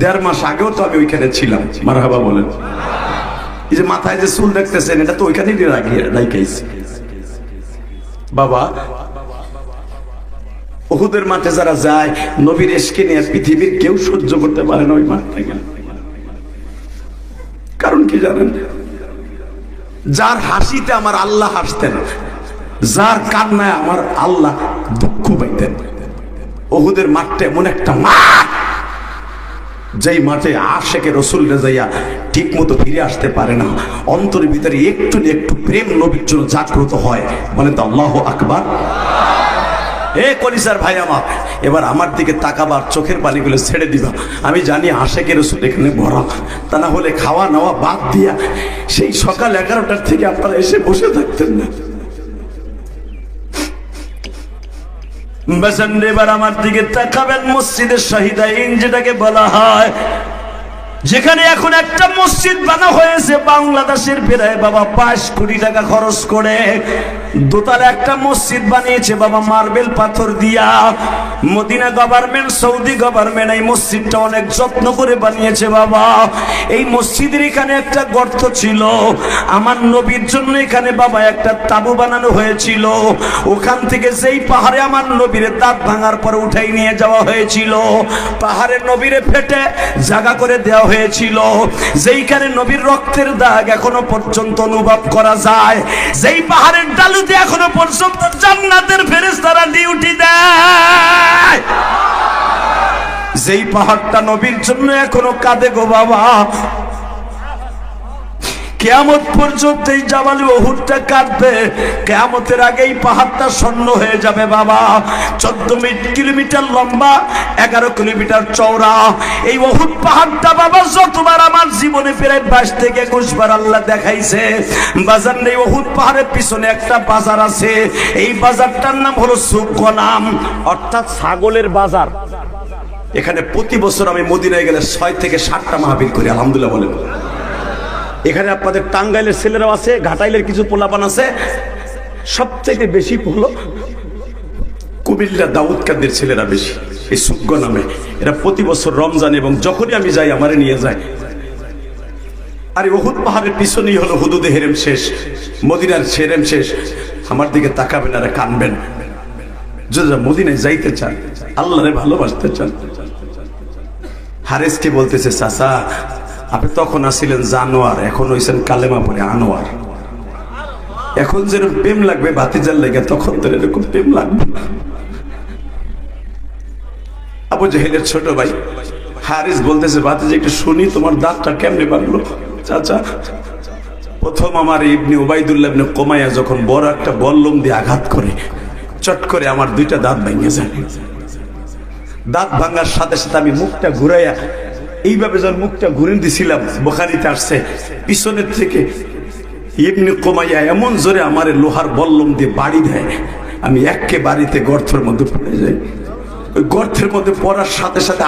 1.5 মাস আগেও তো আমি ওইখানে ছিলাম। মারহাবা বলেন। এই যে মাথায় যে চুল দেখতেছেন, এটা তো ওইখানেই রাখিয়েছি বাবা। উহুদের মাঠে যারা যায়, নবীর এশকে নিয়ে পৃথিবীর কেউ সহ্য করতে পারে না ওই মাঠটাকে। কারণ কি জানেন? যার হাসিতে আমার আল্লাহ হাসতেন, যার কান্নায় আমার আল্লাহ দুঃখ পাইতেন। উহুদের মাঠটা এমন একটা মাঠ, যেই মাঠে আশেকে রসুল যাইয়া ঠিক মতো ফিরে আসতে পারে না, অন্তরের ভিতরে একটু একটু প্রেম নবীর জন্য জাগ্রত হয়। বলেন তো আল্লাহু আকবার। এ কলিজার ভাই আমার, এবার আমার দিকে তাকাবার, চোখের পানিগুলো ছেড়ে দিবা। আমি জানি আশেকে রসুল এখানে ভরা, তা না হলে খাওয়া নেওয়া বাদ দিয়া সেই সকাল 11টার থেকে আপনারা এসে বসে থাকতেন না। এবার আমার দিকে তাকাবেন, মসজিদের শাহিদাইন যেটাকে বলা হয়, যেখানে এখন একটা মসজিদ বানা হয়েছে বাংলাদেশের প্রায় বাবা 5 কোটি টাকা খরচ করে। দোতলা একটা মসজিদ বানিয়েছে বাবা, মার্বেল পাথর দিয়া। মদিনা গভর্নমেন্ট, সৌদি গভর্নমেন্ট এই মসজিদটা অনেক যত্ন করে বানিয়েছে বাবা। এই মসজিদের এখানে একটা গর্ত ছিল, আমার নবীর জন্য এখানে বাবা একটা তাবু বানানো হয়েছিল। ওখান থেকে যেই পাহাড়ে আমার নবীর দাঁত ভাঙার পর উঠাই নিয়ে যাওয়া হয়েছিল, পাহাড়ের নবীরে ফেটে জায়গা করে দেওয়া হয়েছিল, যেইখানে নবীর রক্তের দাগ এখনো পর্যন্ত অনুভব করা যায়। যেই পাহাড়ের ডালুতে এখনো পর্যন্ত জান্নাতের ফেরেশতারা ডিউটি দেয়, যেই পাহাড়টা নবীর জন্য এখনো কাঁদে গো বাবা। কিয়ামত পর্যন্ত এই জাবাল উহুদটা কাঁদবে, কিয়ামতের আগে এই পাহাড়টা স্বর্ণ হয়ে যাবে বাবা। 14 কিলোমিটার লম্বা, 11 কিলোমিটার চওড়া এই উহুদ পাহাড়টা বাবা। যতবার আমার জীবনে প্রায় 22 থেকে 21 বার আল্লাহ দেখাইছে। বাজার নেই, উহুদ পাহাড়ের পিছনে একটা বাজার আছে, এই বাজারটার নাম হলো সুকনাম, অর্থাৎ ছাগলের বাজার। এখানে প্রতি বছর আমি মদিনায় গেলে 6 থেকে 7টা মাহফিল করি, আলহামদুলিল্লাহ বলেন। এখানে আপনাদের টাঙ্গাইলের ছেলেরাও আছে, ঘাটাইলের কিছু পোলাপান আছে, সবচেয়ে বেশি হলো কুমিল্লা দাউদকান্দির ছেলেরা বেশি, এই সুগ্গ নামে। এরা প্রতি বছর রমজান এবং যখনই আমি যাই আমারে নিয়ে যায়। আর উহুদ পাহাড়ের পিছনেই হলো হুদুদে হেরেম শেষ, মদিনার হেরেম শেষ। আমার দিকে তাকাবেন আর কানবেন, যদি মদিনায় যাইতে চান, আল্লাহরে ভালোবাসতে চান। হারেসকে বলতেছে, চাচা আপনি তখন আসছিলেন জানোয়ার, এখন হইছেন কালেমা পড়ে আনোয়ার। এখন যেরকম প্রেম লাগবে ভাতিজার লেগে, তখন তো এরকম প্রেম লাগবে না। আবু জাহেলের ছোট ভাই হারিস বলতেছে, ভাতিজা একটু শুনি তোমার দাঁতটা কেমনে বাড়লো। চাচা, প্রথম আমার ইবনে উবাইদুল্লাহ ইবনে কোমাইয়া যখন বড় একটা বল্লম দিয়ে আঘাত করে, চট করে আমার 2টা দাঁত ভেঙে যায়। দাঁত ভাঙার সাথে সাথে আমি মুখটা ঘুরাইয়া এইভাবে যখন মুখটা ঘুরে দিছিলাম, বুখারীতে আসছে, পিছনের থেকে ইবনে কোমাইয়া এমন জোরে আমারে লোহার বল্লম দিয়ে বাড়ি দেয়, আমি একে বাড়িতে গর্তের মধ্যে পড়ে যাই। ওই গর্তের মধ্যে পড়ার সাথে সাথে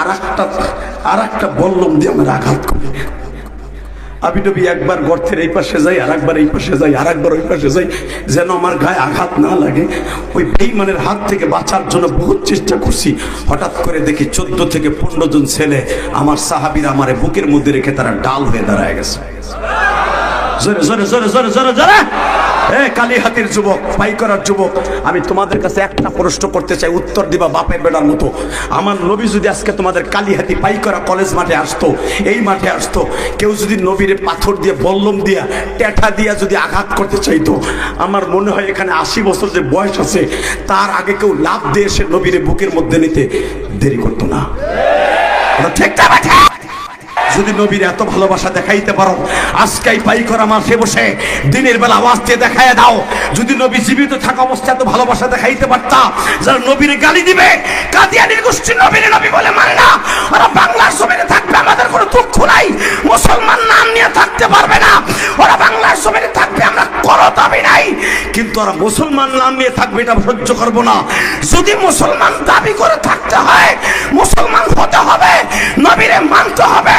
আর একটা বল্লম দিয়ে আমার আঘাত করে। আমি নবী একবার গর্তের এই পাশে যাই, আর একবার এই পাশে যাই, আর একবার ওই পাশে যাই, যেন আমার গায়ে আঘাত না লাগে। ওই বেঈমানের হাত থেকে বাঁচার জন্য বহুত চেষ্টা করছি। হঠাৎ করে দেখি 14 থেকে 15 জন ছেলে আমার সাহাবীরা আমারে বুকের মধ্যে রেখে তারা ডাল হয়ে দাঁড়ায় গেছে। জোরে জোরে জোরে জোরে জোরে জোরে। কালীহাতির যুবক, পাইকরার যুবক, আমি তোমাদের কাছে একটা প্রশ্ন করতে চাই, উত্তর দিবা বাপের বেড়ার মতো। আমার নবী যদি আজকে তোমাদের কালীহাতি পাইকরা কলেজ মাঠে আসতো, এই মাঠে আসতো, কেউ যদি নবীরে পাথর দিয়ে, বল্লম দিয়া, ট্যাঠা দিয়া যদি আঘাত করতে চাইতো, আমার মনে হয় এখানে 80 বছর যে বয়স আছে, তার আগে কেউ লাভ দিয়ে এসে নবীরে বুকের মধ্যে নিতে দেরি করতো না। ঠিক না? যদি নবীর এত ভালোবাসা দেখাইতে পারো, আজকেই পাই করা মাঠে বসে দিনের বেলা আওয়াজ দিয়ে দেখায় দাও। যদি নবী জীবিত থাকা অবস্থায় এত ভালোবাসা দেখাইতে পারতা, যারা নবীর গালি দিবে, কাদিয়ানির গোষ্ঠী নবীর নবী বলে মানে না, ওরা বাংলার জমিনে থাকবে, আমাদের কোনো দুঃখ নাই। মুসলমান নাম নিয়ে থাকতে পারবে না, ওরা বাংলার জমিনে থাকবে, আমরা কোনো দাবি নাই। কিন্তু ওরা মুসলমান নাম নিয়ে থাকবে, এটা সহ্য করবো না। যদি মুসলমান দাবি করে থাকতে হয়, মুসলমান হতে হবে, নবীরে মানতে হবে।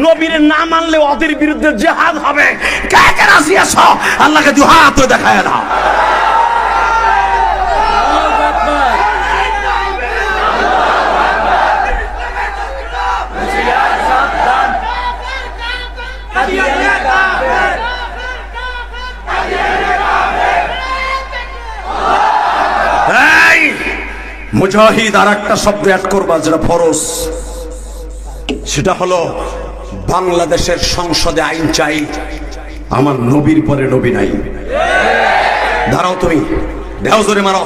নবীরে না মানলে ওদের বিরুদ্ধে জিহাদ হবে। কে কে রাজি আছো? আল্লাহকে দুই হাত দেখায় দাও। মুজাহিদ আর একটা শব্দ অ্যাড করবা, যেটা ফরজ, সেটা হলো বাংলাদেশের সংসদে আইন চাই, আমার নবীর পরে নবী নাই। দাঁড়াও, তুমি দেও, জোরে মারো।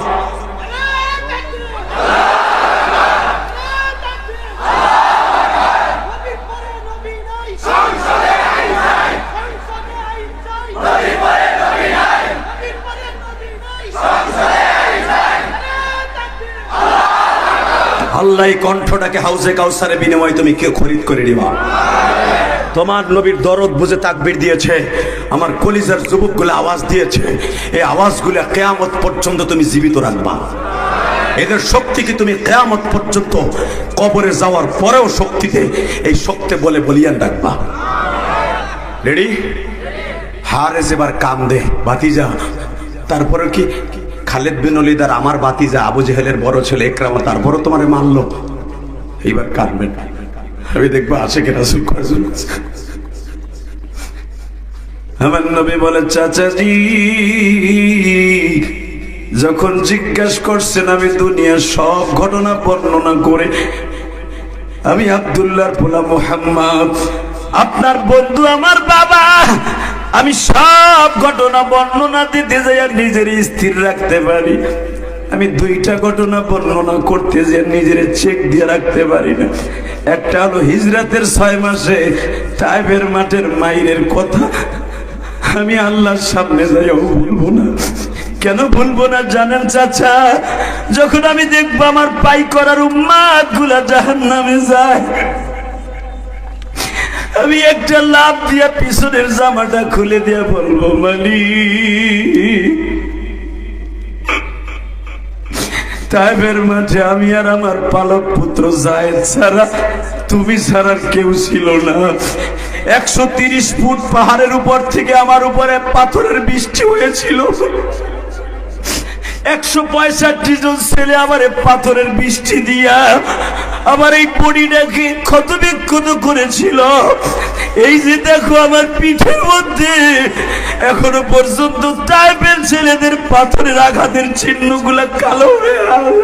আল্লাহ কণ্ঠটাকে হাউজে কাউসারের বিনিময়ে তুমি কেউ খরিদ করে নিবা। তোমার নবীর দরদ বুঝে তাকবীর দিয়েছে, আমার কলিজার যুবকগুলো আওয়াজ দিয়েছে, এই আওয়াজগুলো কিয়ামত পর্যন্ত তুমি জীবিত রাখবা। এদের শক্তিকে তুমি কিয়ামত পর্যন্ত, কবরে যাওয়ার পরেও শক্তিতে, এই শক্তি বলে বলিয়ান রাখবা। রেডি? হারে যেবার কান্দে ভাতিজা, তারপরে কি খালেদ বিন ওলীদ আর আমার ভাতিজা আবু জেহেলের বড় ছেলে ইকরামা, তারপরও তোমারে মানলো, এইবার কাঁদবেন। আমি দেখবো আশিকে রাসূল কয়জন আছে। আমার নবী বলে, চাচাজি যখন জিজ্ঞেস করছেন আমি দুনিয়ার সব ঘটনা বর্ণনা করে, আমি আব্দুল্লাহর পোলা মুহাম্মদ, আপনার বন্ধু আমার বাবা, আমি সব ঘটনা বর্ণনা দিতে যাই আর নিজের স্থির রাখতে পারি। আমি দুইটা ঘটনা বর্ণনা করতে যে নিজের চেক দিয়ে রাখতে পারি না। একটা হলো হিজরাতের 6 মাসে তায়েফের মাঠের মাইরের কথা, আমি আল্লাহর সামনে যাইও ভুলবো না। কেন ভুলবো না জানেন চাচা? যখন আমি দেখবো আমার পাই করার উম্মাত গুলা জাহান্নামে যায়, আমি একটা লাফ দিয়া পিছনের জামাটা খুলে দিয়া বলবো, মালিক তায়েফের মাঠে আমি আর আমার পালক পুত্র যায়েদ ছাড়া, তুমি ছাড়া কেউ ছিল না। 130 ফুট পাহাড়ের উপর থেকে আমার উপরে পাথরের বৃষ্টি হয়েছিল। 165 জন ছেলে আমার পাথরের বৃষ্টি দিয়া আমার এই বডিটাকে ক্ষত বিক্ষত করেছিল। এই যে দেখো আমার পিঠের মধ্যে এখনো পর্যন্ত তায়েফের ছেলেদের পাথরের আঘাতের চিহ্নগুলা কালো হয়ে আছে।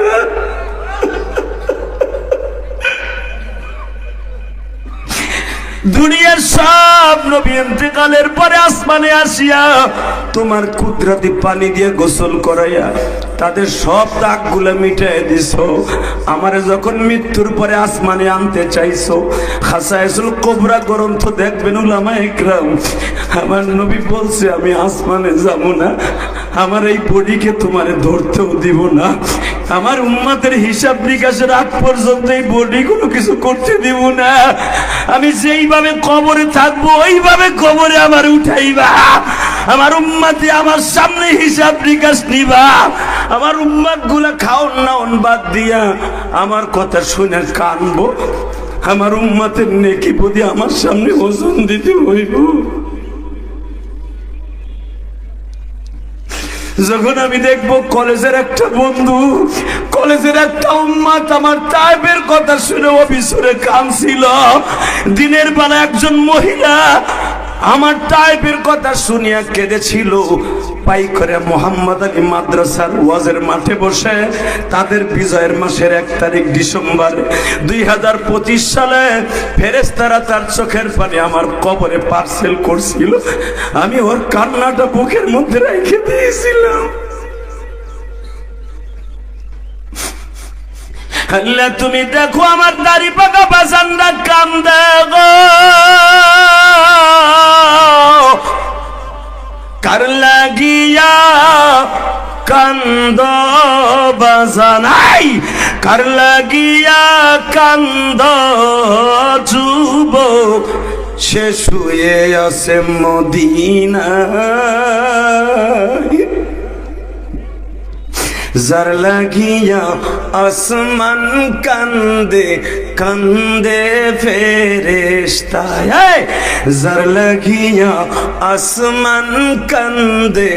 দুনিয়ার সব নবী ইন্তেকালের পরে আসমানে আসিয়া তোমার কুদরতি পানি দিয়ে গোসল করাইয়া তাদের সব দাগগুলো মিটাই দিছো। আমারে যখন মৃত্যুর পরে আসমানে আনতে চাইছো, খাসায়েসুল কুবরা গ্রন্থ দেখবেন উলামায়ে ইকরাম, আমার নবী বলছে আমি আসমানে যাব না, আমার এই বডিকে তোমারে ধরতেও দিব না, আমার উম্মতের হিসাব নিকাশের আগ পর্যন্ত এই বডি কোনো কিছু করতে দিব না। আমি যেইভাবে কবরে থাকবো ওইভাবে কবরে আমার উঠাইবা, আমার উম্মতে আমার সামনে হিসাব নিকাশ নিবা। আমার উম্মত গুলা খাওন নাওন বাদ দিয়া আমার কথা শুনে কানবো, আমার উম্মতের নেকি প্রতি আমার সামনে ওজন দিতে হইব। যখন আমি দেখবো কলেজের একটা বন্ধু, কলেজের একটা উম্মত আমার তায়েফের কথা শুনে অবিচরে কাঁদছিল, দিনের বেলা একজন মহিলা আমার তায়েফের কথা শুনিয়া কেঁদেছিল, পাইকরে মোহাম্মদ আলী মাদ্রাসার ওয়াজের মাঠে বসে তাদের বিজয়ের মাসের 1 তারিখ ডিসেম্বর 2025 সালে ফেরেশতারা তার চোখের পানি আমার কবরে পার্সেল করছিল, আমি ওর কান্নাটা বুকের মধ্যে রেখে দিয়েছিলাম। আল্লাহ তুমি দেখো আমার দাড়ি পাকা বাজানরা কান্দে গো, কার লাগিয়া কান্দ বাজানাই, কার লাগিয়া কান্দ যুবক সে শুয়ে আছে মদিনায়, যার লাগিয়া আসমান কান্দে কান্দে ফেরেশতা, যার লাগিয়া আসমান কান্দে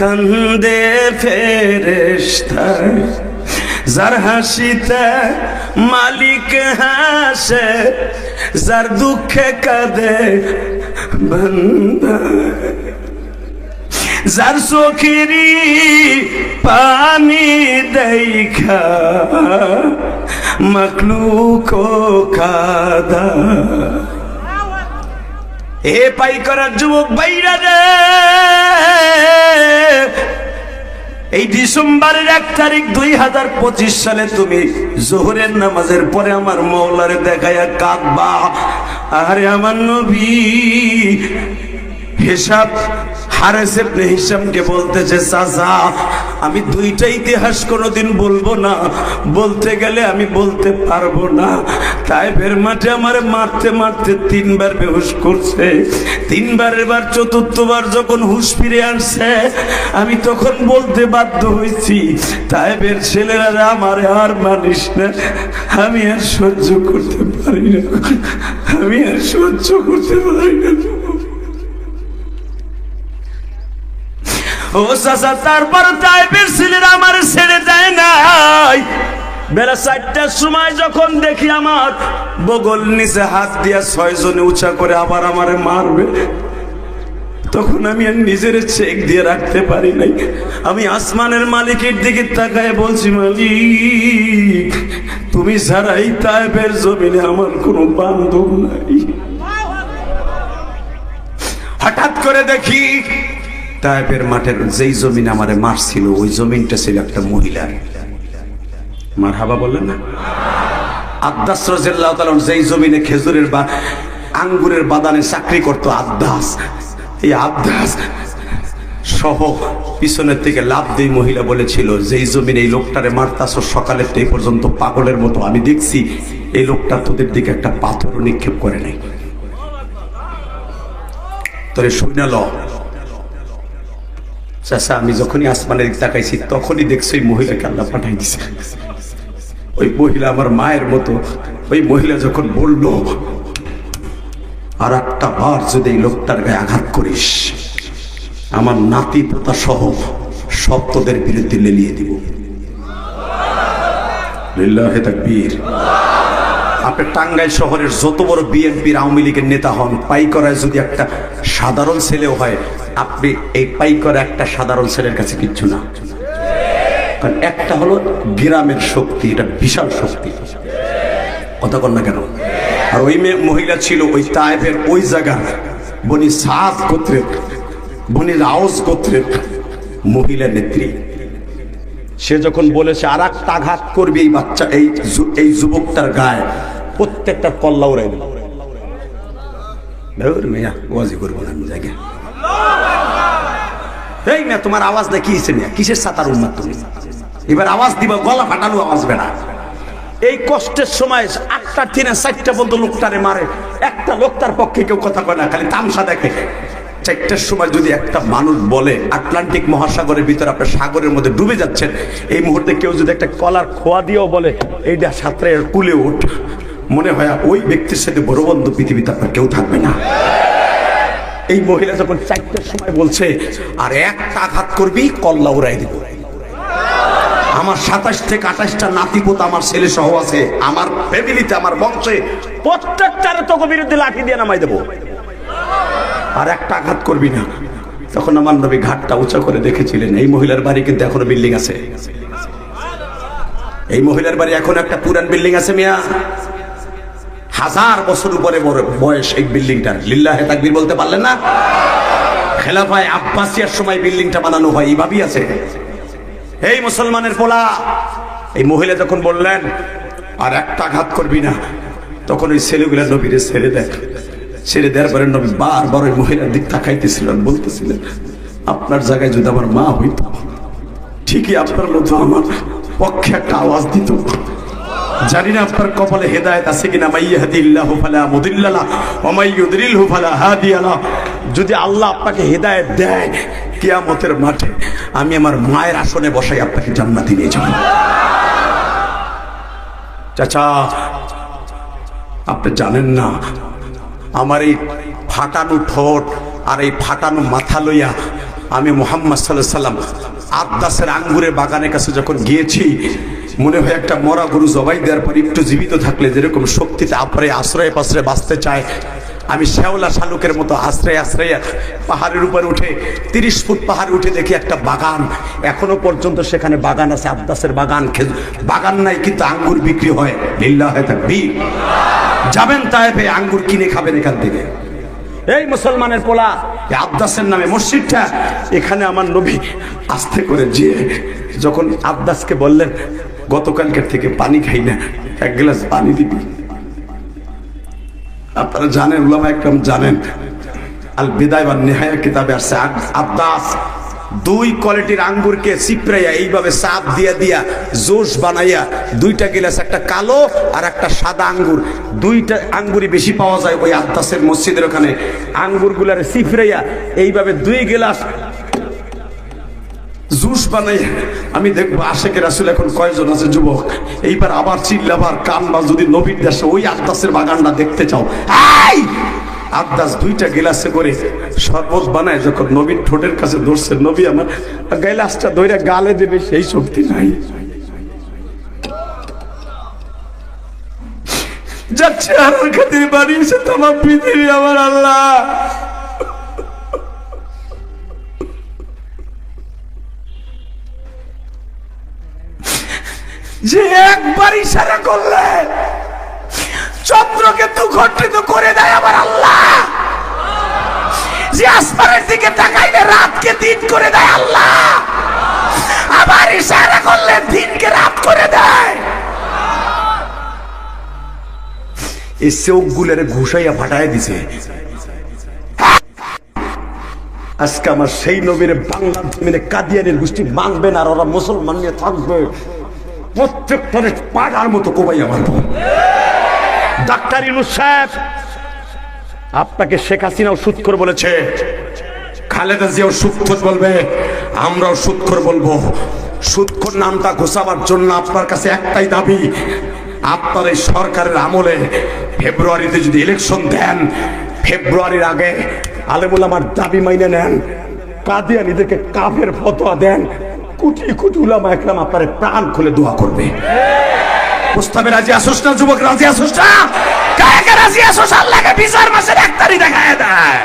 কান্দে ফেরেশতা, যার হাসিতে মালিক হাসে, যার দুঃখে কাঁদে বান্দা, যার চোখেরি পানি দেখা মখলুক কাদা। এ পাই করার যুবক বাইরা রে, এই ডিসেম্বরের 1 তারিখ 2025 সালে তুমি জোহরের নামাজের পরে আমার মওলারে দেখায়া কাঁদবা। আরে আমার নবী হিসাব হারেস ইবনে হিশামকে বলতেছে, চাচা আমি দুইটা ইতিহাস কোনোদিন বলবো না, বলতে গেলে আমি বলতে পারবো না। তায়েফের মাঠে আমারে মারতে মারতে 3 বার বেহুশ করছে, 3 বারের বার 4বার যখন হুঁশ ফিরে আসছে আমি তখন বলতে বাধ্য হয়েছি, তায়েফের ছেলেরা আমারে আর মানিস না, আমি আর সহ্য করতে পারি না, আমি আর সহ্য করতে পারি না। ও চাচা তারপর তাইফের ছেলেরা আমার ছেড়ে দেয় নাই। বেলা 4টার সময় যখন দেখি আমার বগল নিচে হাত দিয়া 6 জনে উঁচা করে আবার আমারে মারবে, তখন আমি আর নিজের চেক দিয়ে রাখতে পারি নাই। আমি আসমানের মালিকের দিকে তাকায় বলছি, মালিক তুমি ছাড়া এই তাইফের জমিনে আমার কোনো বান্ধব নাই। হঠাৎ করে দেখি তায়েফের মাঠের যেই জমিন আমারে মারছিল ওই জমিনটা ছিল একটা মহিলার। মারহাবা বললেন না? আদ্দাস রাদিয়াল্লাহু তাআলা যেই জমিনে খেজুরের বা আঙ্গুরের বাগানে চাকরি করতো আদ্দাস, এই আদ্দাস সহ পিছনের থেকে লাভ দিয়ে মহিলা বলেছিল, যেই জমিনে এই লোকটারে মারতাছ সকালের থেকে পর্যন্ত পাগলের মতো আমি দেখছি, এই লোকটা তোদের দিকে একটা পাথর নিক্ষেপ করে নাই, তোরে শুনাল। চাচা আমি যখনই আসমানের দিকে তাকাইছি তখনই দেখছি ওই মহিলাকে আল্লাহ পাঠাই দিছে। ওই মহিলা আমার মায়ের মতো। ওই মহিলা যখন বলল, আর একটা বার যদি এই লোকটার গায়ে আঘাত করিস আমার নাতি পোতা সহ সব তোদের বিরুদ্ধে লেলিয়ে দিব। লিল্লাহি তাকবীর। আপনি টাঙ্গাইল শহরের যত বড় বিএনপির আওয়ামী লীগের নেতা হন, পাইকরায় যদি একটা সাধারণ ছেলেও হয়, আপনি এই পাইকরা একটা সাধারণ ছেলের কাছে কিচ্ছু না। কারণ একটা হলো গ্রামের শক্তি, এটা বিশাল শক্তি, কথা কন না কেন? আর ওই মহিলা ছিল ওই তায়েফের ওই জায়গা বনি সাদ গোত্রের, বনি আওস গোত্রের মহিলা নেত্রী। সে যখন বলেছে আর একটা আঘাত করবে এই বাচ্চা এই যুবকটার গায়ে, প্রত্যেকটা কল্লা উড়াই দেবে। মেয়া ওয়াজি করবো না আমি জায়গায়। এই মেয়া তোমার আওয়াজ না কি মেয়া, কিসের সাতার উন্মাদ তুমি? এবার আওয়াজ দিবা, গলা ফাটানো আওয়াজ বেড়া। এই কষ্টের সময় 8টা থেকে 4টা পর্যন্ত লোকটারে মারে, একটা লোকটার পক্ষে কেউ কথা কয় না, খালি তামসা দেখে। 4টার সময় যদি একটা মানুষ বলে আটলান্টিক মহাসাগরের ভিতরে আপনার সাগরের মধ্যে ডুবে যাচ্ছেন, এই মুহূর্তে কেউ যদি একটা কলার খোয়া দিয়েও বলে এইটা সাঁতরে কুলে উঠ, মনে হয় ওই ব্যক্তির সাথে বড় বন্ধু পৃথিবীতে আপনার কেউ থাকবে না। এই মহিলা যখন 4টার সময় বলছে আর একটা আঘাত করবি কল্লা উড়াই দিব, আমার 27 থেকে 28টা নাতিপোতা আমার ছেলে সহ আছে, আমার ফ্যামিলিতে আমার বংশে প্রত্যেকটার তোকে বিরুদ্ধে লাঠি দিয়ে নামাই দেবো, আর একটা আঘাত করবি না। তখন আমার নবী ঘাটটা উঁচা করে দেখেছিলেন। এই মহিলার বাড়ি কিন্তু এখনো বিল্ডিং আছে, এই মহিলার বাড়ি এখন একটা পুরান বিল্ডিং আছে মিয়া, 1000 বছর উপরে বয়স এই বিল্ডিংটার। লিল্লাহে তাকবীর বলতে পারলেন না? খেলাফায়ে আব্বাসিয়ার সময় বিল্ডিংটা বানানো হয়, এইভাবেই আছে। এই মুসলমানের পোলা, এই মহিলা যখন বললেন আর একটা আঘাত করবি না। তখন ওই ছেলেগুলা নবীরে ছেড়ে দেয়। ছেড়ে দেওয়ার পরে নবী বারবার ওই মহিলার দিক তাকাইতেছিলেন, বলতেছিলেন, আপনার জায়গায় যদি আমার মা হইত ঠিকই আপনার মতো আমার পক্ষে একটা আওয়াজ দিত। জানি না আপনার কপালে হেদায়েত আছে কিনা। মাইয়াহদিল্লাহু ফালা মুদিল্লা লাহু ওয়া মাইয়ুদ্রিলহু ফালা হাদিয়া লাহু। যদি আল্লাহ আপনাকে হেদায়েত দেয়, কিয়ামতের মাঠে আমি আমার মায়ের আসনে বসাই আপনাকে জান্নাতে নিয়ে যাব। চাচা, আপনি জানেন না, আমার এই ফাটানো ঠোঁট আর এই ফাটানো মাথা লইয়া আমি মুহাম্মদ সাল্লাল্লাহু আলাইহি সাল্লাম আব্দাসের আঙ্গুরের বাগানের কাছে যখন গিয়েছি, মনে হয় একটা মরা গরু জবাই দেওয়ার পর একটু জীবিত থাকলে যেরকম শক্তিতে আপরে আশ্রয় পাশ্রয় বাঁচতে চায়, আমি শ্যাওলা শালুকের মতো আশ্রয় আশ্রয় পাহাড়ের উপর উঠে 30 ফুট পাহাড়ে উঠে দেখি একটা বাগান। এখনো পর্যন্ত সেখানে বাগান আছে, আব্দাসের বাগান। বাগান নাই কিন্তু আঙ্গুর বিক্রি হয়। লিল্লাহি তাকবীর। যাবেন তায়েফে, আঙ্গুর কিনে খাবেন এখান থেকে। এই মুসলমানের পোলা, আব্দাসের নামে মসজিদটা, এখানে আমার নবী আস্তে করে যেয়ে যখন আব্দাসকে বললেন, গতকালকের থেকে পানি খাই না, এক গ্লাস পানি দিবি। আপনারা জানেন, উলামা একরাম জানেন, আল বিদায় ওয়ান নিহায়া কিতাবে আসছে, আব্দাস 2 কোয়ালিটির আঙ্গুরকে চিপড়াইয়া এইভাবে চাপ দিয়া দিয়া জোশ বানাইয়া 2টা গিলাস, একটা কালো আর একটা সাদা আঙ্গুর, 2টা আঙ্গুরই বেশি পাওয়া যায় ওই আব্দাসের মসজিদের ওখানে। আঙ্গুরগুলারে চিপড়াইয়া এইভাবে 2 গিলাস জুস বানাইয়া, আমি দেখবো আশেকে রাসূল এখন কয়জন আছে যুবক, এইবার আবার চিল্লাবার কানবা, যদি নবীর দেশে ওই আব্দাসের বাগানটা দেখতে চাও। আব্দাস 2টা গিলাসে করে শরবত বানায় যখন নবীর ঠোঁটের কাছে ধরছে, নবী আমার গিলাসটা ধরে গালে দেবে সেই শক্তি নাই। যাচ্ছে আর খাতির বাড়িয়েছে তোমার পৃথিবী আমার আল্লাহ। যে একবার ইশারা করলে চন্দ্রকে দুঘণ্টিত করে দেয় আমার আল্লাহ, যে আসমানের দিকে তাকাইলে রাতকে দিন করে দেয় আল্লাহ, আবার ইশারা করলে দিনকে রাত করে দেয়। এই চোখগুলোরে ঘুষাইয়া ফাটাই দিছে। আজকে আমার সেই নবীর বাংলার জমিনে কাদিয়ানের গোষ্ঠী মানবে না, আর ওরা মুসলমান নিয়ে থাকবে, প্রত্যেকটারে পাড়ার মতো কোবাইয়া মারবো। ডাক্তার ইউনূস সাহেব, আপনাকে শেখ হাসিনাও সুৎখোর বলেছে, খালেদা জিয়াও সুৎখোর বলবে, আমরাও সুৎখোর বলবো। সুৎখোর নামটা ঘোষাবার জন্য আপনার কাছে একটাই দাবি, আপনার এই সরকারের আমলে ফেব্রুয়ারিতে যদি ইলেকশন দেন, ফেব্রুয়ারির আগে আলেমুল আমার দাবি মাইনে নেন, কাদিয়ানীদেরকে কাফের ফতোয়া দেন, কোটি কোটি উলামা একরাম আপনার প্রাণ খুলে দোয়া করবে। প্রস্তাবে রাজি আসোস না যুবক? রাজি আসোস না? কাকে রাজি আসোস? আল্লাহকে বিচার মাসের 1 তারিখ দেখায় দেয়।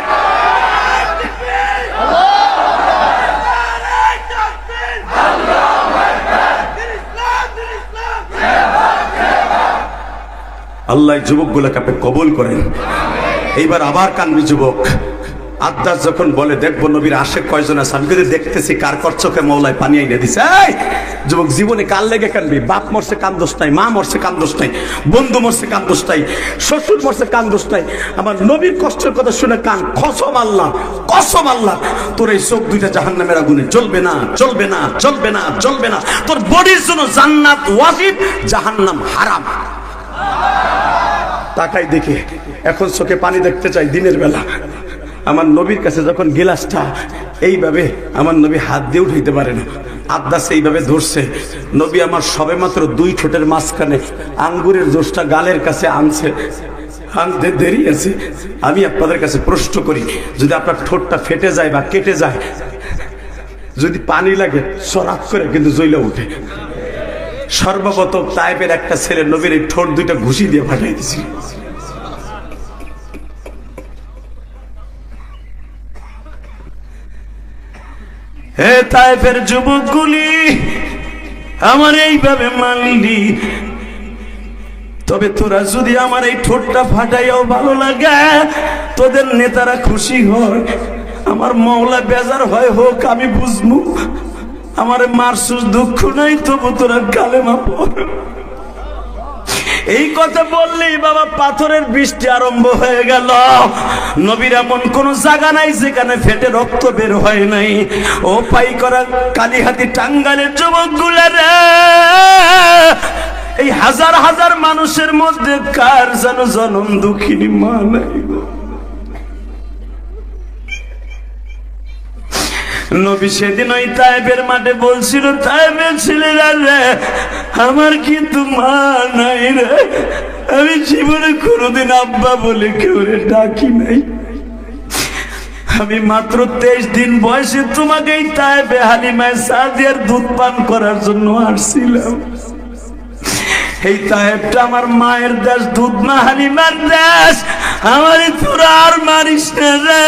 আল্লাহ যুবক গুলাকে আপনি কবুল করেন। এইবার আবার কানবি যুবক। আব্দাস যখন বলে দেখবো নবীর আশেক কয়জন আছে, আমি কিন্তু দেখতেছি কার চোখে মৌলায় পানি আইনে দিছে। এই যুবক, জীবনে কার লেগে কানবি? বাপ মরছে কান্দোস নাই, মা মরছে কান্দোস নাই, বন্ধু মরছে কান্দোস নাই, শ্বশুর মরছে কান্দোস নাই, আমার নবীর কষ্টের কথা শুনে কান। কসম আল্লাহ, কসম আল্লাহ, তোর এই চোখ 2টা জাহান্নামের আগুনে জ্বলবে না, জ্বলবে না, জ্বলবে না, জ্বলবে না। তোর বডির জন্য জান্নাত ওয়াজিব, জাহান্নাম হারাম। তাকাই দেখে এখন চোখে পানি দেখতে চাই দিনের বেলা। আমার নবীর কাছে যখন গিলাসটা এইভাবে আমার নবী হাত দিয়ে উঠাইতে পারে না, আব্দাস এইভাবে ধরছে, নবী আমার সবে মাত্র 2 ঠোঁটের মাঝখানে আঙ্গুরের জোসটা গালের কাছে আনছে, আনতে দেরি আছে। আমি আপনাদের কাছে প্রশ্ন করি, যদি আপনার ঠোঁটটা ফেটে যায় বা কেটে যায়, যদি পানি লাগে সরাক করে কিন্তু জ্বলে উঠে। সর্বপ্রথম তায়েফের একটা ছেলে নবীর এই ঠোঁট 2টা ঘুষি দিয়ে ফাটাই দিয়েছিল। হে তায়েফের যুবকগুলি, আমার এইভাবে মানলি, তবে তোরা যদি আমার এই ঠোঁটটা ফাটাইয়াও ভালো লাগে, তোদের নেতারা খুশি হয়, আমার মওলা বেজার হয় হোক, আমি বুঝবো। আমার মারসুস দুঃখ নাই, তবু তোরা কালেমা পড়। এই কথা বললেই বাবা পাথরের বৃষ্টি আরম্ভ হয়ে গেল। নবীর এমন কোন জায়গা নাই যেখানে ফেটে রক্ত বের হয় নাই। ও পাই করা কালীহাতি টাঙ্গালের যুবকগুলা রে, এই হাজার হাজার মানুষের মধ্যে কার যেন জনম দুঃখিনী মা নাই গো। নবী সেদিন ওই তায়েবের মাঠে বলছিল, তায়েবের ছেলেরা রে, আমার কিন্তু মা নাই রে, আমি জীবনে কোনোদিন আব্বা বলে কেউ রে ডাকি নাই। আমি মাত্র 23 দিন বয়সে তোমাকে এই তায়েবে হালিমায় সাদিয়ার দুধ পান করার জন্য আসছিলাম। এই তায়েবটা আমার মায়ের দেশ, দুধ মা হালিমার দেশ। আমার তোরা আর মারিস না রে,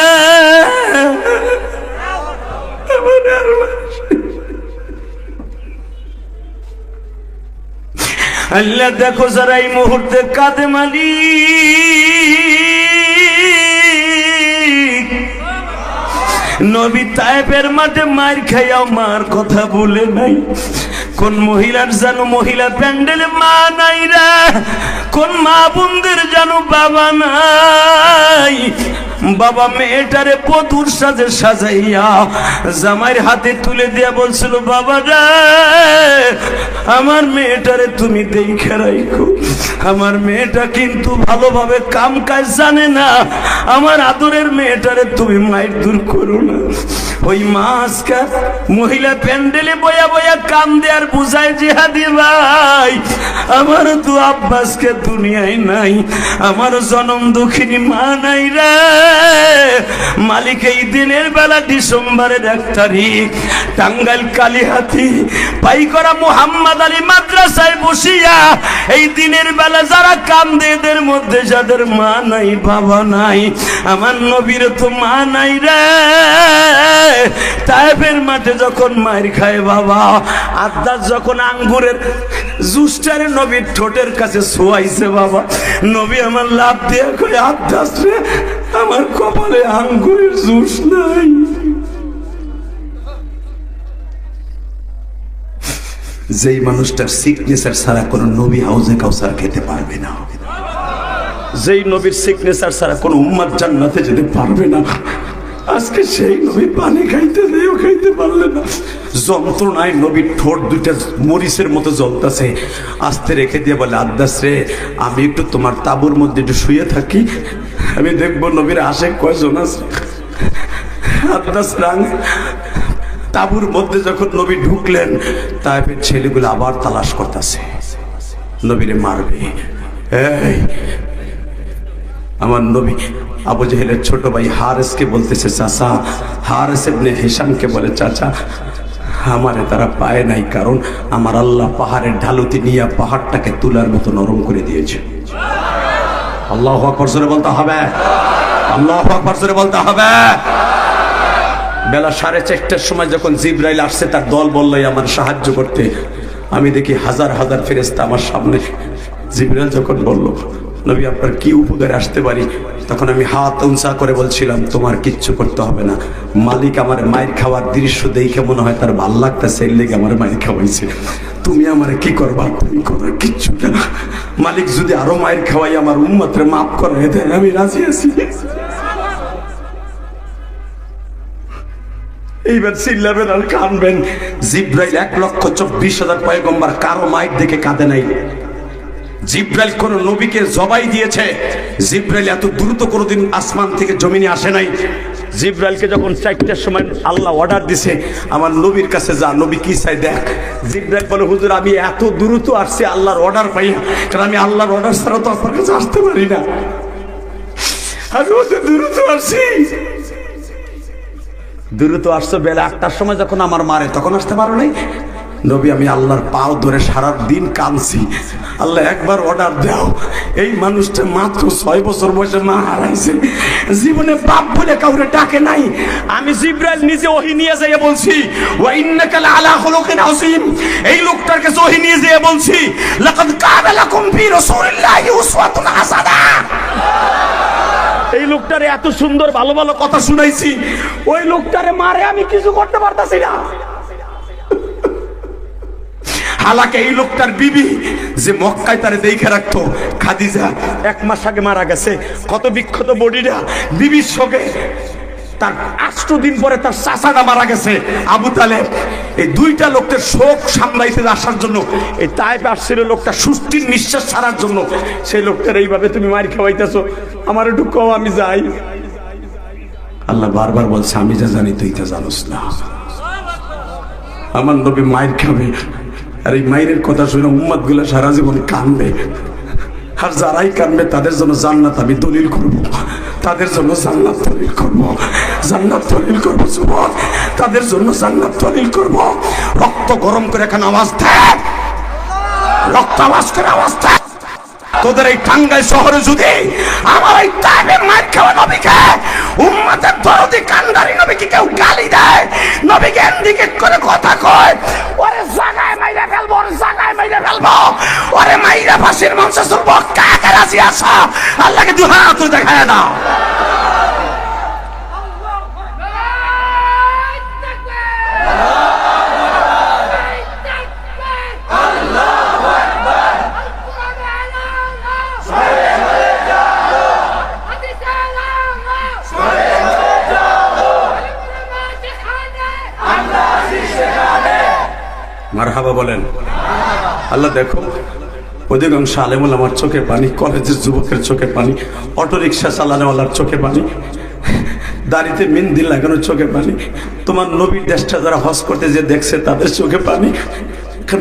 আল্লাহ দেখো যারা এই মুহূর্তে কাঁদে মালিক, নবী তায়েবের মাঠে মার খাইয়াও মার কথা বলে নাই। কোন মহিলার জানো মহিলা প্যান্ডেলে মা নাই রে, কোন মা বোনদের জানো বাবা নাই। বাবা মেয়েটারে বধূর সাজে সাজাইয়া জামাইয়ের হাতে তুলে দিয়া বলছিল, বাবা রে আমার মেয়েটারে তুমি দেখে রাখো, আমার মেয়েটা কিন্তু ভালোভাবে কাম কাজ জানে না, আমার আদরের মেয়েটারে তুমি মায়ের দূর করো না। ওই মা আজকাল মহিলা প্যান্ডেলে বয়া বয়া কাম দেয়ার বুঝায়, জিহাদি ভাই আমার তো আব্বাসকে দুনিয়ায় নাই, আমার জনম দুঃখিনী মা নাই রে। মালিক এই দিনের বেলা ডিসেম্বরের 1 তারিখ টাঙ্গাইল কালীহাতি পাই করা মুহাম্মদ আলী মাদ্রাসায় বসিয়া এই দিনের বেলা যারা কান্দে, এদের মধ্যে যাদের মা নাই বাবা নাই, আমার নবীর তো মা নাই রে। তায়েবের মাঠে যখন মার খায় বাবা, আদাস যখন আঙ্গুরের জুসটারে নবীর ঠোঁটের কাছে শোয়াইছে বাবা, নবী আমার লাভ দিয়ে কই, আদাস রে আমার কপালে আঙ্গুরের জুস নাই। যেই মানুষটার সিগনেচার ছাড়া কোন নবী হাউজে কাউসার খেতে পারবে না, যেই নবীর সিগনেচার ছাড়া কোন উম্মাত জান্নাতে যেতে পারবে না, আজকে সেই নবী পানি খাইতে দেও খাইতে পারলে না। যন্ত্রণায় নবীর ঠোঁট দুইটা মরিচের মতো জ্বলতেছে, আস্তে রেখে দিয়ে বলে, আদাস রে আমি একটু তোমার তাবুর মধ্যে একটু শুয়ে থাকি, আমি দেখবো নবীর আশেক কয়জন আছে। আদাস রাং তাবুর মধ্যে যখন নবী ঢুকলেন, তারপর ছেলেগুলো আবার তালাশ করতেছে, নবীরে মারবে। এই আমার নবী আবু জেহেলের ছোট ভাই হারেসকে বলতেছে, চাচা, হারেস ইবনে হিশামকে বলে, চাচা আমারে তারা পায় নাই, কারণ আমার আল্লাহ পাহাড়ের ঢালুতি নিয়ে পাহাড়টাকে তুলার মতো নরম করে দিয়েছে। আল্লাহু আকবার জোরে বলতে হবে, আল্লাহু আকবার জোরে বলতে হবে। বেলা 4:30টার সময় যখন জিবরাইল আসছে, তার দল বলল আমার সাহায্য করতে, আমি দেখি হাজার হাজার ফেরেশতা আমার সামনে। জিবরাইল যখন বলল, নবী আপনার কি উপকারে আসতে পারি, তখন আমি হাত উঁচা করে বলছিলাম, তোমার কিচ্ছু করতে হবে না, মালিক আমার মায়ের খাওয়ার দৃশ্য দেখে মনে হয় তার ভাল লাগতেছে, এর লেগে আমার মায়ের খাওয়াইছে, তুমি আমার কি করবা, তুমি করার কিচ্ছু না, মালিক যদি আরো মায়ের খাওয়াই আমার উম্মতরে মাফ করে দেয় আমি রাজি আছি। এইবার চিল্লাবেন আর কানবেন। জিবরাইল 1,24,000 পয়গম্বর কারো মায়ের দেখে কাঁদে নাই। জিবরাইল কোন নবীকে জবাই দিয়েছে, জিবরাইল এত দ্রুত কোনোদিন আসমান থেকে জমিনে আসে নাই। জিবরাইলকে যখন 4টার সময় আল্লাহ অর্ডার দিছে, আমার নবীর কাছে যা, নবী কি চাই দেখ। জিবরাইল বলে, হুজুর আমি এত দ্রুত আসছি আল্লাহর অর্ডার পাই, কারণ আমি আল্লাহর অর্ডার ছাড়া তো আপনার কাছে আসতে পারি না, আমি অত দ্রুত আসছি। দ্রুত আসছো বেলা 8টার সময় যখন আমার মারে, তখন আসতে পারো নাই। নবী আমি আল্লাহর পাও ধরে সারা দিন কাঁদছি, আল্লাহ একবার অর্ডার দাও। এই মানুষটা মাত্র 6 বছর বয়সে মা হারাইছে, জীবনে বাপ বলে কাউরে ডাকে নাই। আমি জিবরাইল নিজে ওহী নিয়ে যাইয়া বলছি, ওয়া ইন্নাকা লাআলা খুলুকিন আযীম। এই লোকটার কাছে ওহী নিয়ে যাইয়া বলছি, লাকাদ কানা লাকুম ফি রাসূলিল্লাহি উসওয়াতুন হাসানা। এই লোকটারে এত সুন্দর ভালো ভালো কথা শুনাইছি, ওই লোকটারে মারে আমি কিছু করতে পারতাছি না। হালাকে এই লোকটার বিবি যে মক্কায় তারে দেখে রাখতো খাদিজা 1 মাস আগে মারা গেছে। কত বিক্ষত বডিটা বিবির শোকে। তার 8 দিন পরে তার চাচাটা মারা গেছে আবু তালেব। এই দুইটা লোকের শোক সামলাইতে আসার জন্য এই তাইফে আসছিল লোকটা সুস্থির নিঃশ্বাস ছাড়ার জন্য। সেই লোকটার এইভাবে তুমি মার খাওয়াইতেছো, আমার একটু কও আমি যাই। আল্লাহ বারবার বলছে আমি যা জানি তুই তা জানোস না। আমার নবী মায়ের খাবে, আর এই মায়ের কথা শুনে উম্মত গুলা সারা জীবন কানবে। আর যারাই কানবে তাদের জন্য জান্নাত আমি দলিল করব, তাদের জন্য জান্নাত দলিল করব, জান্নাত দলিল করব যুবক, তাদের জন্য জান্নাত দলিল করব। রক্ত গরম করে এখানে আওয়াজ দেয়, রক্ত আওয়াজ করে আওয়াজ দেয়। তোদের এই টাঙ্গাইল শহরে যদি আমার এই তাইফের মার খাওয়া নবীকে, উম্মতের দরদি কান্দারি নবীকে কেউ গালি দেয়, নবীকে ইন্ডিকেট করে কথা কয়, ওরে জায়গায় মাইরা ফেলবো, ওরে জায়গায় মাইরা ফেলবো, ওরে মাইরা ফাঁসির মঞ্চে চলবো, কাকে রাজি আছো? আল্লাহকে দুই হাত দেখায় দাও। মারহাবা বলেন। আল্লাহ দেখো অধিকাংশ আলেমুল আমার চোখে পানি, কলেজের যুবকের চোখে পানি, অটো রিক্সা চালানোওয়ালার চোখে পানি, দাড়িতে মেহেন্দি লাগানোর চোখে পানি। তোমার নবীর দেশটা যারা হজ করতে যে দেখছে তাদের চোখে পানি।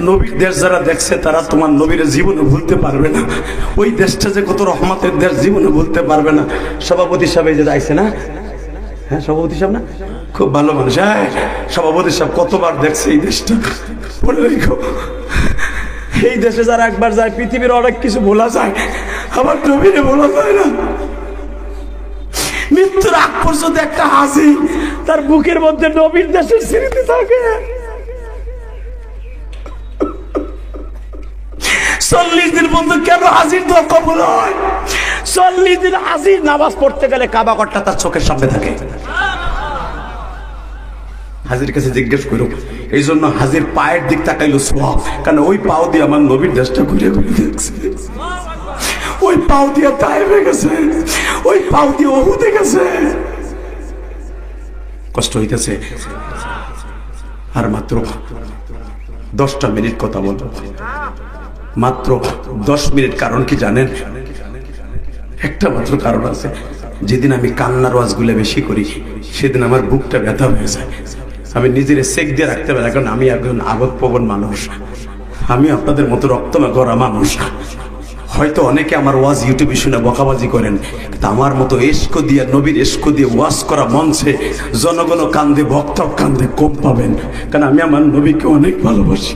নবীর দেশ যারা দেখছে তারা তোমার নবীর জীবনে ভুলতে পারবে না। ওই দেশটা যে কত রহমতের দেশ জীবনে ভুলতে পারবে না। সভাপতি সাহেব এই যে যাইছে না, হ্যাঁ সভাপতি সাহেব না, খুব ভালো মানুষ। হ্যাঁ সভাপতি সাহেব কতবার দেখছে এই দেশটা। বলে রেখো এই দেশে যারা একবার যায় পৃথিবীর অনেক কিছু ভোলা যায়, আমার নবীরে ভোলা যায় না। মৃত্যুর আগ পর্যন্ত একটা হাসি তার বুকের মধ্যে নবীর দেশের স্মৃতি থাকে। 40 দিন পর্যন্ত কেন হাসির দোয়া কবুল হয়? 40 দিন হাসির নামাজ পড়তে গেলে কাবা ঘরটা তার চোখের সামনে থাকে। হাজির কাছে জিজ্ঞেস করো, এই জন্য হাজির পায়ের দিক তাকাইলো সওয়াব, কারণ ওই পাও দিয়ে আমার নবীর দেশটা ঘুরে ঘুরে দেখছে। ওই পাও দিয়ে তাইফে গেছে, ওই পাও দিয়ে উহুদে গেছে। কষ্ট হইতেছে। আর মাত্র 10টা মিনিট কথা বলবো, মাত্র 10 মিনিট। কারণ কি জানেন? একটা মাত্র কারণ আছে। যেদিন আমি কান্নার ওয়াজগুলো বেশি করি সেদিন আমার বুকটা ব্যথা হয়ে যায়। আমি নিজের চেক দিয়ে রাখতে পারি, কারণ আমি একজন আবেগপ্রবণ মানুষ, আমি আপনাদের মতো রক্তমা করা মানুষ। হয়তো অনেকে আমার ওয়াজ ইউটিউবে শুনে বকাবাজি করেন, কিন্তু আমার মতো এস্ক দিয়ে নবীর এস্ক দিয়ে ওয়াজ করা মঞ্চে জনগণ কান্দে, ভক্ত কান্দে কম পাবেন। কারণ আমি আমার নবীকে অনেক ভালোবাসি,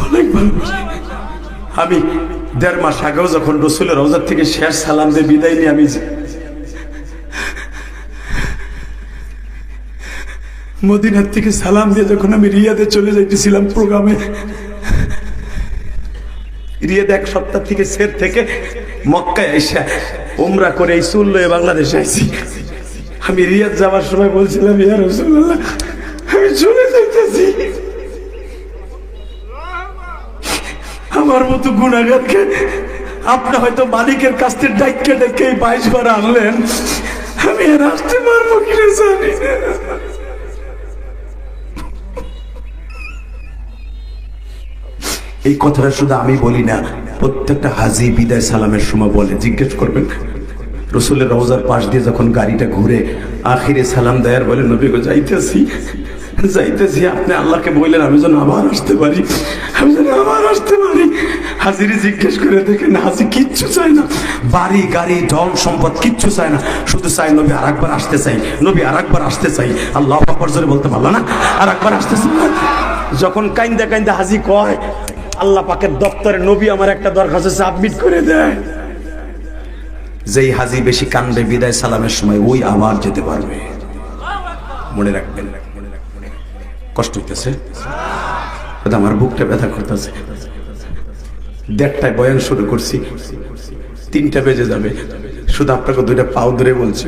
অনেক ভালোবাসি। আমি 1.5 মাস আগেও যখন রসুলের রওজা থেকে শেষ সালাম দিয়ে বিদায় নিয়ে আমি মদিনার থেকে সালাম দিয়ে যখন আমি রিয়াদে চলে যাইতেছিলাম প্রোগ্রামে, রিয়াদ 1 সপ্তাহ থেকে সের থেকে মক্কায় আইসা উমরা করে এই চুল লয়ে বাংলাদেশে আইছি। আমি রিয়াদ যাওয়ার সময় বলছিলাম, ইয়া রাসূলুল্লাহ আমি চলে যাইতেছি। আমার মতো গুনাহগারকে আপনি হয়তো মালিকের কাছ থেকে ডাইকে ডাইকে 22 বার আনলেন, আমি আর আসতে পারবো কিনা জানি না। এই কথাটা শুধু আমি বলি না, প্রত্যেকটা হাজি বিদায় সালামের সময় বলে। জিজ্ঞেস করবেন রসুলের রওজার পাশ দিয়ে যখন গাড়িটা ঘুরে আখিরে সালাম দেয়ার বলে, নবী গো যাইতেছি যাইতেছি, আপনি আল্লাহকে বললেন আমি যেন আবার আসতে পারি, আমি যেন আবার আসতে পারি। হাজিরে জিজ্ঞেস করে দেখেন হাজি কিচ্ছু চায় না, বাড়ি গাড়ি ধন সম্পদ কিচ্ছু চায় না, শুধু চাই নবী আর একবার আসতে চাই, নবী আর একবার আসতে চাই। আল্লাহু আকবার জোরে বলতে পারলো না, আর একবার আসতে চাই। যখন কাইন্দা কাইন্দা হাজি কয়, আল্লাহ পাকের দপ্তরে নবী আমার একটা দরখাস্ত সাবমিট করে দেয়। যেই হাজি বেশি কান্দে বিদায় সালামের সময়, ওই আবার যেতে পারবে। মনে রাখবেন। কষ্ট হইতেছে, আমার বুকটা ব্যথা করতেছে। 1:30টায় বয়ান শুরু করছি, 3টা বেজে যাবে। শুধু আপনাকে 2টা পাও ধরে বলছি,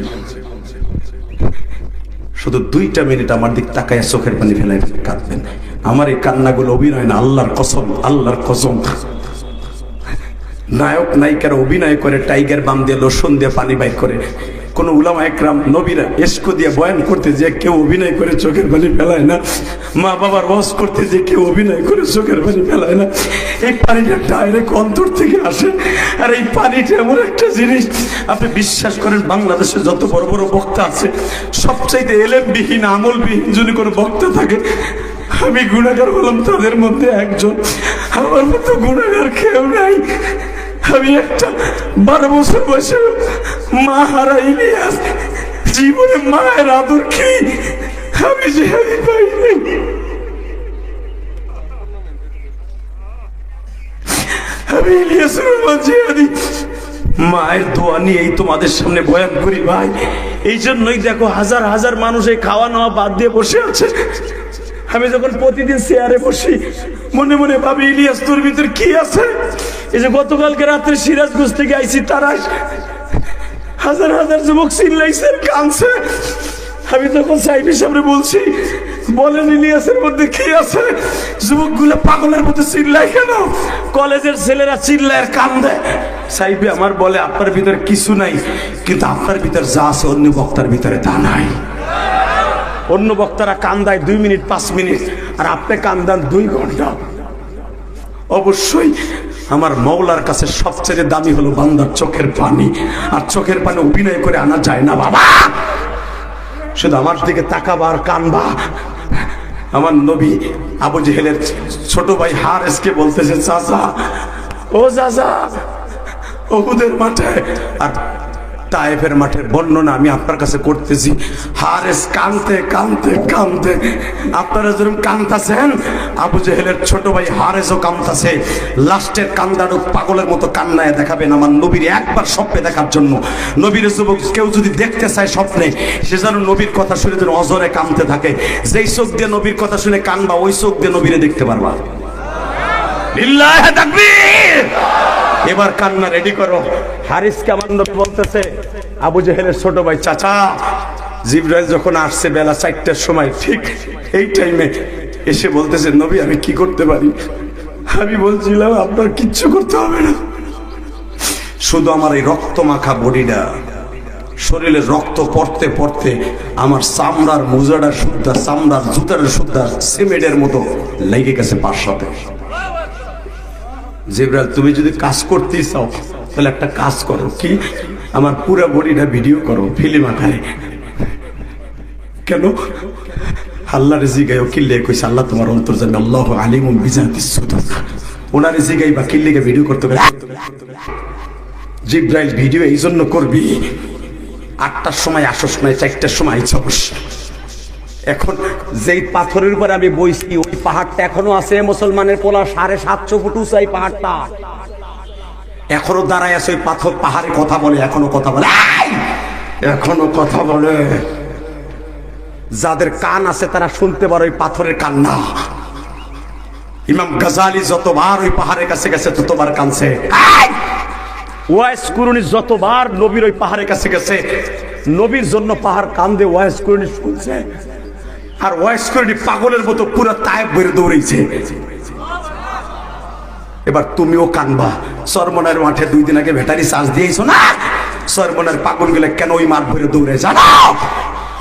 শুধু 2টা মিনিট আমার দিক তাকায় চোখের পানি ফেলায় কাঁদবেন। আমার এই কান্নাগুলো অভিনয় না, আল্লাহর কসম, আল্লাহর কসম। নায়ক নায়িকারা অভিনয় করে টাইগার বাম দিয়ে লোশন দিয়ে পানি বাইর করে, কোন উলামা একরাম নবীরা এসকো দিয়ে বয়ান করতে যে কেউ অভিনয় করে চোখের পানি ফেলায় না, মা বাবার ওয়াজ করতে যে কেউ অভিনয় করে চোখের পানি ফেলায় না। এই পানিটা ডাইরেক্ট অন্তর থেকে আসে। আর এই পানিটা এমন একটা জিনিস, আপনি বিশ্বাস করেন বাংলাদেশে যত বড় বড় বক্তা আছে সবচাইতে এলেমবিহীন আমলবিহীন যদি কোনো বক্তা থাকে, আমি গুনাহগার হলাম তাদের মধ্যে একজন। আমার মতো গুনাহগার কেউ নাই। আমি একটা 12 বছর বয়সে মা হারা ইলিয়াস, জীবনে মায়ের আদর খেয়ে আমি জিহাদি পাই নাই। আমি ইলিয়াসের জিহাদি মায়ের দোয়া নিয়েই তোমাদের সামনে বয়ান করি ভাই। এই জন্যই দেখো হাজার হাজার মানুষ এই খাওয়া নেওয়া বাদ দিয়ে বসে আছে। আমি যখন প্রতিদিন চেয়ারে বসি মনে মনে ভাবি ইলিয়াস তোর ভিতর কি আছে। এই যে গতকালকে রাত্রে সিরাজগঞ্জ থেকে আইছি, তারা হাজার হাজার যুবক চিল্লাইছে কাঁদছে। আমি তখন সাইফি সামনে বলছি, বলেন ইলিয়াসের মধ্যে কি আছে? যুবকগুলো পাগলের মধ্যে চিল্লায় কেন? কলেজের ছেলেরা চিল্লায় কান্দে। সাইফি আমার বলে আপনার ভিতরে কিছু নাই, কিন্তু আপনার ভিতর যা আছে অন্য বক্তার ভিতরে তা নাই। অন্য বক্তারা কান্দায় 2 মিনিট 5 মিনিট, আর আপনি কান্দান 2 ঘন্টা। অবশ্যই আমার মওলার কাছে সবচেয়ে দামি হলো বান্দার চোখের পানি, আর চোখের পানি অভিনয় করে আনা যায় না বাবা। শুধু আমার দিকে তাকাবা আর কানবা। আমার নবী আবু জেহেলের ছোট ভাই হারেসকে বলতেছে, চাচা ও চাচা, উহুদের মাঠে আর তায়েফের মাঠের বর্ণনা আমি আপনার কাছে করতেছি। হারেস কানতে কানতে কানতে, আপনারা যেরকম কানতাছেন আবু জেহেলের ছোট ভাই হারেসও কানতাছে। লাস্টের কান্দারও পাগলের মতো কান্নায় দেখাবেন আমার নবীর একবার স্বপ্নে দেখার জন্য। নবীর যুবক কেউ যদি দেখতে চায় স্বপ্নে, সে যেন নবীর কথা শুনে যেন অজরে কানতে থাকে। যেই চোখ দিয়ে নবীর কথা শুনে কানবা, ওই চোখ দিয়ে নবীরে দেখতে পারবা। লিল্লাহি তাকবীর। এবার কান্না রেডি করো। হারিসকে আমার নবী বলতেছে, আবু জেহেলের ছোট ভাই, চাচা জিবরাইল যখন আসছে বেলা 4টার সময়, ঠিক এই টাইমে এসে বলতেছে, নবী আমি কি করতে পারি? আমি বলছিলাম আপনার কিচ্ছু করতে হবে না, শুধু আমার এই রক্ত মাখা বডিটা, শরীরে রক্ত পড়তে পড়তে আমার চামড়ার মোজাটা সুদ্ধা, চামড়ার জুতার সুদ্ধা সিমেন্টের মতো লেগে গেছে পার সাথে। জিবরাইল তুমি যদি কাজ করতেই চাও তাহলে একটা কাজ করো, কি? আমার পুরো বডিটা ভিডিও করো ফিল্ম আকারে। কেন? আল্লাহর জিগাইও কিল্লে কইছে, আল্লাহ তোমার অন্তর জানে, আল্লাহু আলিমুম বিজাতিস সুদূর। ওনার জিগাই বা কিল্লেকে ভিডিও করতে গেলে জিবরাইল ভিডিও এই জন্য করবি 8টার সময় আসস নাই, 4টার সময় আইছস। এখন যেই পাথরের উপর আমি বইছি ওই পাহাড়টা এখনো আছে, মুসলমানের পোলা 750 ফুট উঁচু এই পাহাড়টা এখনো দাঁড়ায় আছে। ওই পাথর পাহাড়ে কথা বলে, এখনো কথা বলে, এখনো কথা বলে। যাদের কান আছে তারা শুনতে পারে ওই পাথরের কান্না। ইমাম গাজালি যতবার ওই পাহাড়ের কাছে গেছে ততবার কানছে। ওয়াইস কুরুনি যতবার নবীর ওই পাহাড়ের কাছে গেছে, নবীর জন্য পাহাড় কান্দে, ওয়াইস কুরুনি শুনছে। আর ওয়াইস কুরুনি পাগলের মতো পুরো তায়েফ বের দৌড়েছে। এবার তুমিও কানবা। সরমনের মাঠে 2 দিন আগে ব্যাটারি চার্জ দিয়েছো না? সরমনের পাগল গুলো কেন ওই মাঠ ভরে দৌড়ে জানো?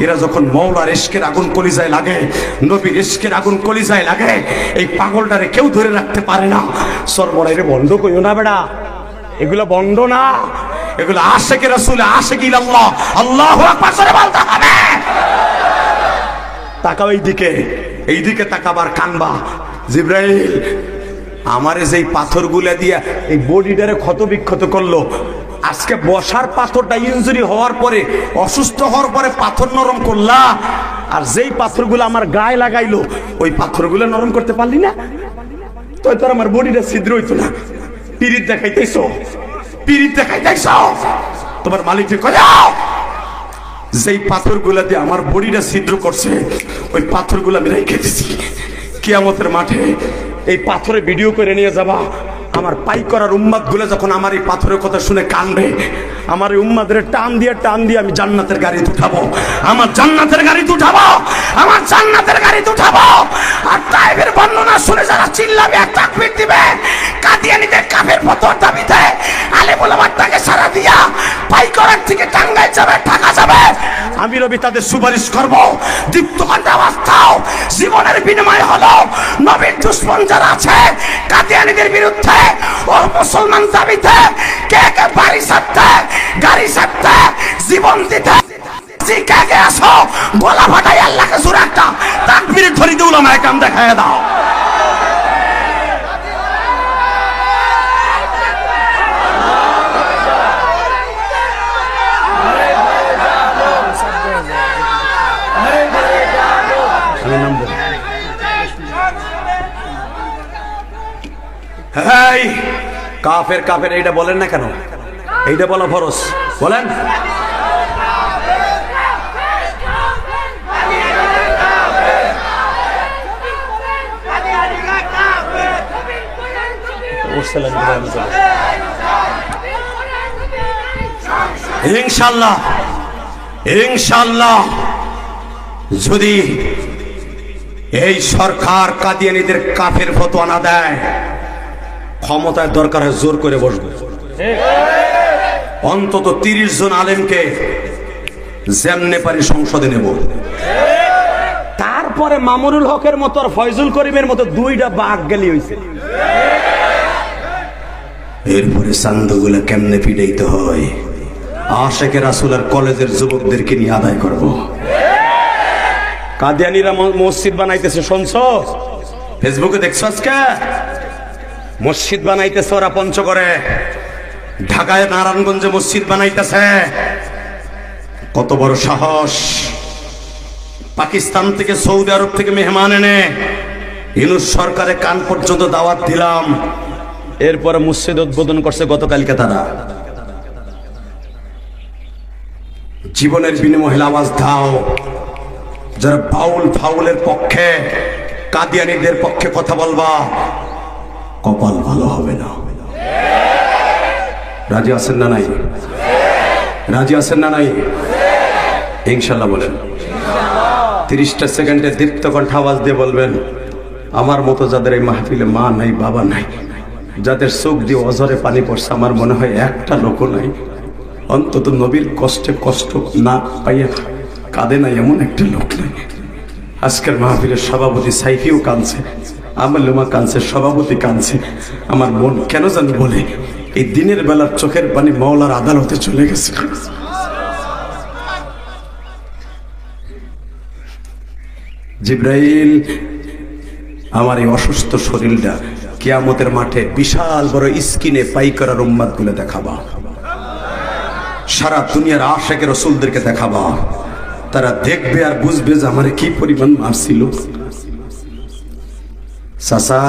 এরা যখন মওলার ইশকের আগুন কলিজায় লাগে, নবীর ইশকের আগুন কলিজায় লাগে, এই পাগলটারে কেউ ধরে রাখতে পারে না। সরমনের বন্ধ কইও না বেড়া, এগুলো বন্ধ না, এগুলো আশিক রাসূল, আশিক ইল্লাল্লাহ। আল্লাহু আকবার করে বলতে হবে। তাকাও এইদিকে তাকাবার কানবা। জিবরাইল আমারে যেই পাথরগুলা দিয়া এই বডিটারে ক্ষত বিক্ষত করলো, আজকে বসার পাথরটা ইনজুরি হওয়ার পরে, অসুস্থ হওয়ার পরে পাথর নরম করলা, আর যেই পাথরগুলো আমার গায়ে লাগাইলো ওই পাথরগুলো নরম করতে পারলি না, তো তোর আমার বডিটা ছিদ্র হইতো না। পিরিত দেখাইতেছো, পিরিত দেখাইতেছো। তোমার মালিককে কয়, যেই পাথরগুলা দিয়ে আমার বডিটা ছিদ্র করছে ওই পাথরগুলো আমি রেখে দিছি। কিয়ামতের মাঠে এই পাথরে ভিডিও করে নিয়ে যাবা। আমার পাই করার উম্মাদ গুলো যখন আমার এই পাথরের কথা শুনে কানবে, আমার এই উম্মাদের টান দিয়ে আমি জান্নাতের গাড়িতে উঠাবো, আমার জান্নাতের গাড়িতে উঠাবো, আমার জান্নাতের গাড়িতে উঠাবো। আর তাইফের শুনে যারা চিল্লাবে আর তাকবীর দিবে, কাদিয়ানীদের কাফের ফতোয়ার দাবিতে আলেমুল আমার তাকে সারা দিয়া পাইকরার থেকে টাঙ্গাইল যাবে, ঢাকা যাবে, আমি রবি তাদের সুপারিশ করব। দীপ্ত কণ্ঠে আওয়াজ দাও, জীবনের বিনিময় হলো নবীর দুশমন যারা আছে কাদিয়ানীদের বিরুদ্ধে ও মুসলমান দাবিতে কে কে বাড়ি ছাড়তে, গাড়ি ছাড়তে, জীবন দিতে কে কে আসো, গলা ফাটাই আল্লাহকে জোরে একটা তাকবীর ধরি দিয়ে উলামায়ে কেরাম দেখায় দাও। এই কাফের কাফের এইটা বলেন না কেন? এইটা বলা ফরজ, বলেন। ইনশাআল্লাহ ইনশাআল্লাহ যদি এই সরকার কাদিয়ানীদের কাফের ফতোয়া না দেয়, ক্ষমতায় দরকার হয় জোর করে বসবে। অন্তত 30 জন আলেমকে যেমনে পারি সংসদে নেব। তারপরে মামুনুল হকের মতো আর ফয়জুল করিমের মতো 2টা বাঘ গেলি হইছে। এরপরে চান্দগুলো কেমনে পিটাইতে হয় আশেকে রাসূল আর কলেজের যুবকদেরকে নিয়ে আদায় করব। কাদিয়ানীরা মসজিদ বানাইতেছে, শুনছো? ফেসবুকে দেখছো আজকে? মসজিদ বানাইতেছে ওরা পঞ্চগড়ে, ঢাকায় নারায়ণগঞ্জে মসজিদ বানাইতেছে। কত বড় সাহস! পাকিস্তান থেকে, সৌদি আরব থেকে মেহমান এনে ইউনূস সরকারে কান পর্যন্ত দাওয়াত দিলাম, এরপরে মসজিদ উদ্বোধন করছে গতকালকে তারা। জীবনের বিনিময়ে আওয়াজ দাও, যারা বাউল ফাউলের পক্ষে, কাদিয়ানীদের পক্ষে কথা বলবা, কপাল ভালো হবে না। রাজি আছেন না নাই? রাজি আছেন না নাই? ইনশাআল্লাহ বলেন। 30টা সেকেন্ডে দীপ্ত কণ্ঠে আওয়াজ দিয়ে বলবেন, আমার মতো যাদের এই মাহফিলে মা নাই, বাবা নাই, যাদের চোখ দিয়ে অঝরে পানি পড়ছে, আমার মনে হয় একটা লোকও নাই অন্তত নবীর কষ্টে কষ্ট না পাইয়া কাঁদে নাই এমন একটা লোক নাই। আজকের মাহফিলের সভাপতি সাইফিও কাঁদছে, আমার লোমা কাঁদছে, সভাপতি কাঁদছে। আমার মন কেন জানি বলে এই দিনের বেলার চোখের পানি মাওলার আদালতে চলে গেছে। জিব্রাইল, আমার এই অসুস্থ শরীরটা কিয়ামতের মাঠে বিশাল বড় স্ক্রিনে পাইকারার উম্মাত গুলো দেখাবা, সারা দুনিয়ার আশিকে রাসূলদেরকে দেখাবা। তারা দেখবে আর বুঝবে যে আমারে কি পরিমাণ মারছিল। চাচা,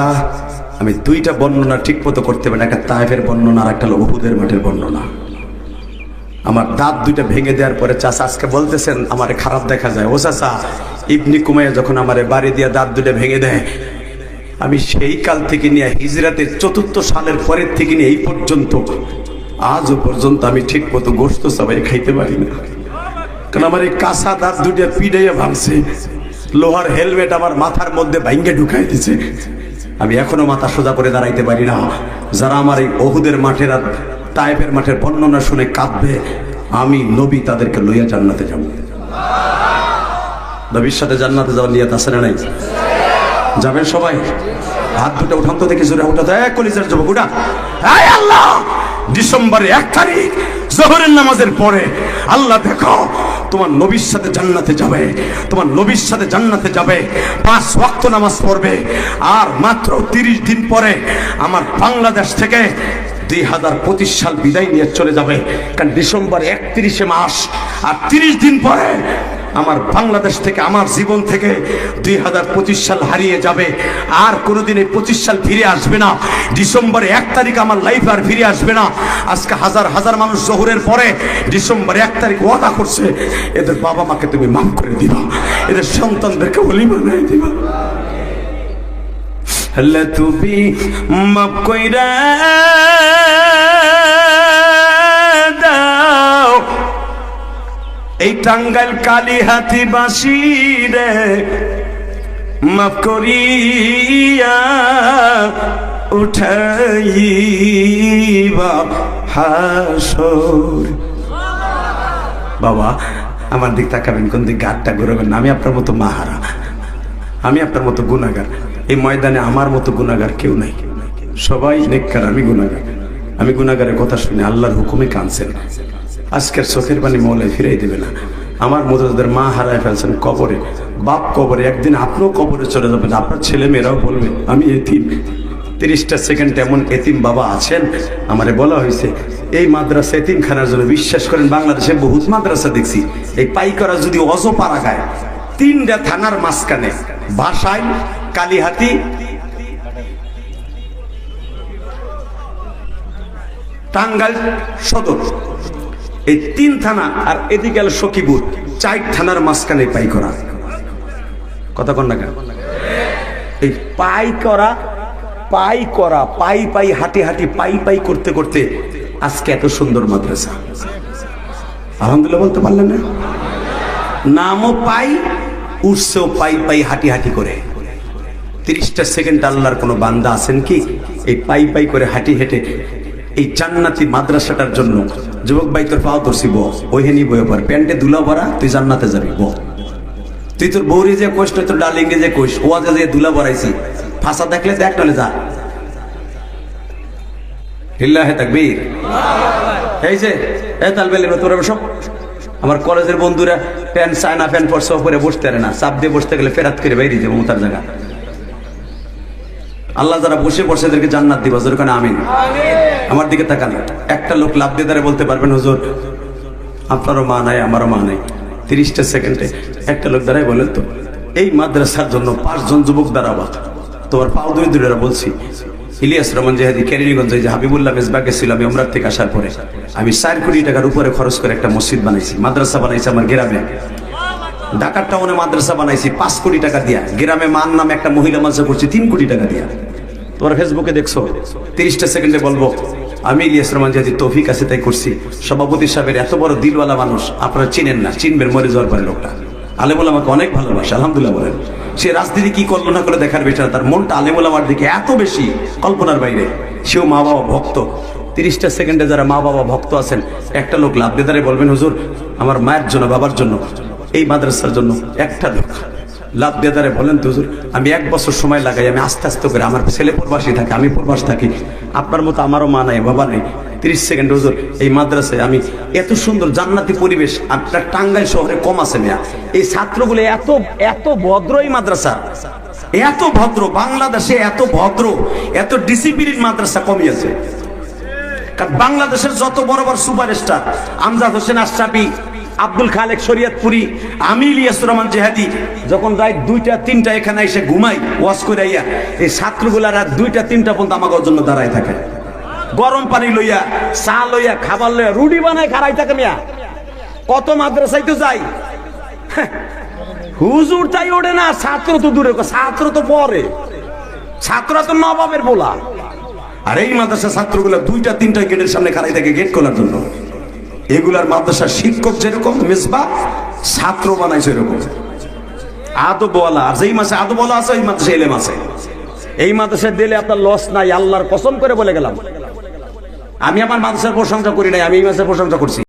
আমি 2টা বর্ণনা ঠিক মতো করতে পারি না, একটা তায়েফের বর্ণনা আর একটা উহুদের মাঠের বর্ণনা। আমার দাঁত 2টা ভেঙে দেওয়ার পরে চাচা আজকে বলতেছেন আমারে খারাপ দেখা যায়। ও চাচা, ইবনে কুমাইয়া যখন আমারে বাড়ি দিয়ে দাঁত 2টা ভেঙে দেয়, আমি সেই কাল থেকে নিয়ে হিজরাতের 4th সালের পরের থেকে নিয়ে এই পর্যন্ত আজও পর্যন্ত আমি ঠিক মতো গোশত সবাই খাইতে পারি না, কারণ আমার এই কাঁচা দাঁত 2টা পিড়াইয়া ভাঙছে, লোহার হেলমেট আমার মাথার মধ্যে ভাঙ্গে ঢুকাই দিছে। আমি এখনো মাথা সোজা করে দাঁড়াইতে পারি না। যারা আমার এই উহুদের মাঠের আর তায়েফের মাঠের বর্ণনা শুনে কাঁদবে, আমি নবী তাদেরকে লইয়া জান্নাতে যাব। নবীর সাথে জান্নাতে যাওয়ার নিয়ত আছে না নাই? যাবেন সবাই? হাত 2টা উঠান তো দেখি, জোরে উঠাতে। কলিজার যুবক উঠা। এই আল্লাহ, ডিসেম্বরের 1 তারিখ জোহরের নামাজের পরে আল্লাহ দেখো তোমার নবীর সাথে জান্নাতে যাবে, তোমার নবীর সাথে জান্নাতে যাবে, 5 ওয়াক্ত নামাজ পড়বে। আর মাত্র 30 দিন পরে আমার বাংলাদেশ থেকে 2025 সাল বিদায় নিয়ে চলে যাবে, কারণ ডিসেম্বর 31 মাস। আর 30 দিন পরে আমার বাংলাদেশ থেকে, আমার জীবন থেকে 2025 সাল হারিয়ে যাবে। আর কোনোদিন এই 25 সাল ফিরে আসবে না। ডিসেম্বর 1 তারিখ আমার লাইফ আর ফিরে আসবে না। আজকে হাজার হাজার মানুষ জোহরের পরে ডিসেম্বর 1 তারিখ ওয়াদা করছে, এদের বাবা মাকে তুমি মাফ করে দিবা, এদের সন্তানদেরকে ওলিমা বানাই দিবা। আল্লাহ তুমি মাফ কইরা দাও এই টাঙ্গাইল কালীহাতি বাসী রে, মাফ করিয়া উঠাইবা হাসর। বাবা আমার দিক তাকাবেন, কোন দিক গাড়টা ঘুরাবেন না। আমি আপনার মতো মাহারা, আমি আপনার মতো গুনাহগার। এই ময়দানে আমার মতো গুনাহগার কেউ নাই, সবাই নেককার, আমি গুনাহগার। আমি গুনাহগারের কথা শুনে আল্লাহর হুকুমে কাঁদছেন। আজকের চোখের পানি মৌলায় ফিরাই দেবে না। আমার মতো যাদের মা হারায় ফেলছেন কবরে, বাপ কবরে, একদিন আপনিও কবরে চলে যাবেন, আপনার ছেলে মেয়েরাও বলবে আমি এতিম। 30টা সেকেন্ড এমন এতিম বাবা আছেন, আমারে বলা হয়েছে এই মাদ্রাসা এতিমখানার জন্য। বিশ্বাস করেন বাংলাদেশে বহুত মাদ্রাসা দেখছি, এই পাইকরা যদি অজপাড়া গায় 3টা থানার মাঝখানে, ভাষায়, কালীহাতি, টাঙ্গাইল সদর, এই 3 থানা, আর এদিকে গেল সখীপুর, 4 থানার মাঝখানে পাইকরা। কথা কন না কেন? এই পাইকরা পাই পাই হাঁটি হাঁটি পাই করতে করতে আজকে এত সুন্দর মাদ্রাসা। আলহামদুলিল্লাহ বলতে পারলেন না? নামও পাই, উঠছেও পাই হাঁটি হাঁটি করে। 30টা সেকেন্ড আল্লাহর কোনো বান্দা আছেন কি এই পাই করে হাঁটি হেঁটে এই জান্নাতি মাদ্রাসাটার জন্য? যুবক ভাই তোর পাও ধরছি, ওইখানি বয়ে পর প্যান্টে দুলা ভরা, তুই জান্নাতে যাবি। তুই তোর বৌরি যে কোষ, তোর ডার্লিংকে যে কোষ, ওয়াজে যে দুলা ভরাইছি, ফাঁসা দেখলে দেখ, নলে যা। লিল্লাহে তাকবীর। এই যে তালবেলে তোরা সব আমার কলেজের বন্ধুরা প্যান্ট চায়না প্যান্ট পরছে, পরে বসতে পারে না, চাপ দিয়ে বসতে গেলে ফেরাত করে বাইরে যাবো তার জায়গা। আল্লাহ যারা বসে পড়ছে এদেরকে জান্নাত দিবা, যেরকম আমিন। আমার দিকে তাকান, একটা লোক লাভ দিয়ে দাঁড়িয়ে বলতে পারবেন হুজুর আপনারও মা নাই আমারও মা নাই। 30টা সেকেন্ডে একটা লোক দাঁড়ায় বলেন তো, এই মাদ্রাসার জন্য 5 জন যুবক দাঁড়াবা, তোমার পাও দূরে বলছি। ইলিয়াস রহমান জেহাদি কেরানীগঞ্জে যে হাবিবুল্লাহ মেজবা গেছিল, আমি ওমরাহ থেকে আসার পরে আমি 4 কোটি টাকার উপরে খরচ করে একটা মসজিদ বানাইছি, মাদ্রাসা বানাইছি আমার গ্রামে। ঢাকার টাউনে মাদ্রাসা বানাইছি 5 কোটি টাকা দিয়া। গ্রামে মান নামে একটা মহিলা মাদ্রাসা করছি 3 কোটি টাকা দিয়া। তোমার ফেসবুকে দেখছো। 30টা সেকেন্ডে বলবো আমি ইলিয়াস রহমান জেহাদি, তৌফিক আছে তাই করছি। সভাপতি সাহেবের এত বড় দিলওয়ালা মানুষ, আপনারা চিনেন না, চিনবেন মরে যাওয়ার পরে লোকটা। আলেমুল আমাকে অনেক ভালোবাসে, আলহামদুলিল্লাহ বলেন। সে রাজনীতি কি করলো না করে দেখার বিষয় না, তার মনটা আলেমুল আমার দিকে এত বেশি, কল্পনার বাইরে। সেও মা বাবা ভক্ত। 30টা সেকেন্ডে যারা মা বাবা ভক্ত আছেন, একটা লোক লাভ দিয়ে দাঁড়িয়ে বলবেন হুজুর আমার মায়ের জন্য, বাবার জন্য, এই মাদ্রাসার জন্য। একটা লোক লাভ দিয়ে দাঁড়িয়ে বলেন তো হুজুর আমি 1 বছর সময় লাগাই, আমি আস্তে আস্তে করে, আমার ছেলে প্রবাসী থাকে, আমি প্রবাস থাকি, আপনার মতো আমারও মা নাই বাবা নাই। 30 সেকেন্ড হুজুর এই মাদ্রাসায় আমি এত সুন্দর জান্নাতি পরিবেশ, আপনার টাঙ্গাইল শহরে কম আছে মিয়া। এই ছাত্রগুলো এত ভদ্র, এই মাদ্রাসা এত ভদ্র, বাংলাদেশে এত ভদ্র, এত ডিসিপ্লিন মাদ্রাসা কমই আছে। কারণ বাংলাদেশের যত বড় বড় সুপারস্টার, আমজাদ হোসেন আশরাফি, আব্দুল খালেক শরীয়তপুরি, আমি ইলিয়াস রহমান জেহাদি, যখন রাত 2টা 3টা এখানে এসে ঘুমাই ওয়াজ করে আইয়া, এই ছাত্রগুলা রাত 2টা 3টা পর্যন্ত আমাকে জন্য দাঁড়ায় থাকে। গরম পানি লইয়া, চা লইয়া, খাবার লইয়া, রুটি বানায় খারাই থাকে মিয়া। কত মাদ্রাসায় তো যাই, হুজুর তাই ওঠে না, ছাত্র তো দূরে, ছাত্র তো পরে, ছাত্ররা তো নবাবের বলা। আর এই মাদ্রাসা ছাত্রগুলা 2টা 3টা গেটের সামনে খারাই থাকে গেট খোলার জন্য। এগুলার মাদ্রাসার শিক্ষক যেরকম মেজবা, ছাত্র বানাইছে এরকম আদবওয়ালা। আর যেই মাসে আদবওয়ালা আছে ওই মাদ্রাসা এলেম আছে। এই মাদ্রাসায় দিলে আপনার লস নাই, আল্লাহর কসম করে বলে গেলাম। আমি আমার মাদ্রাসার প্রশংসা করি নাই, আমি এই মাসের প্রশংসা করছি।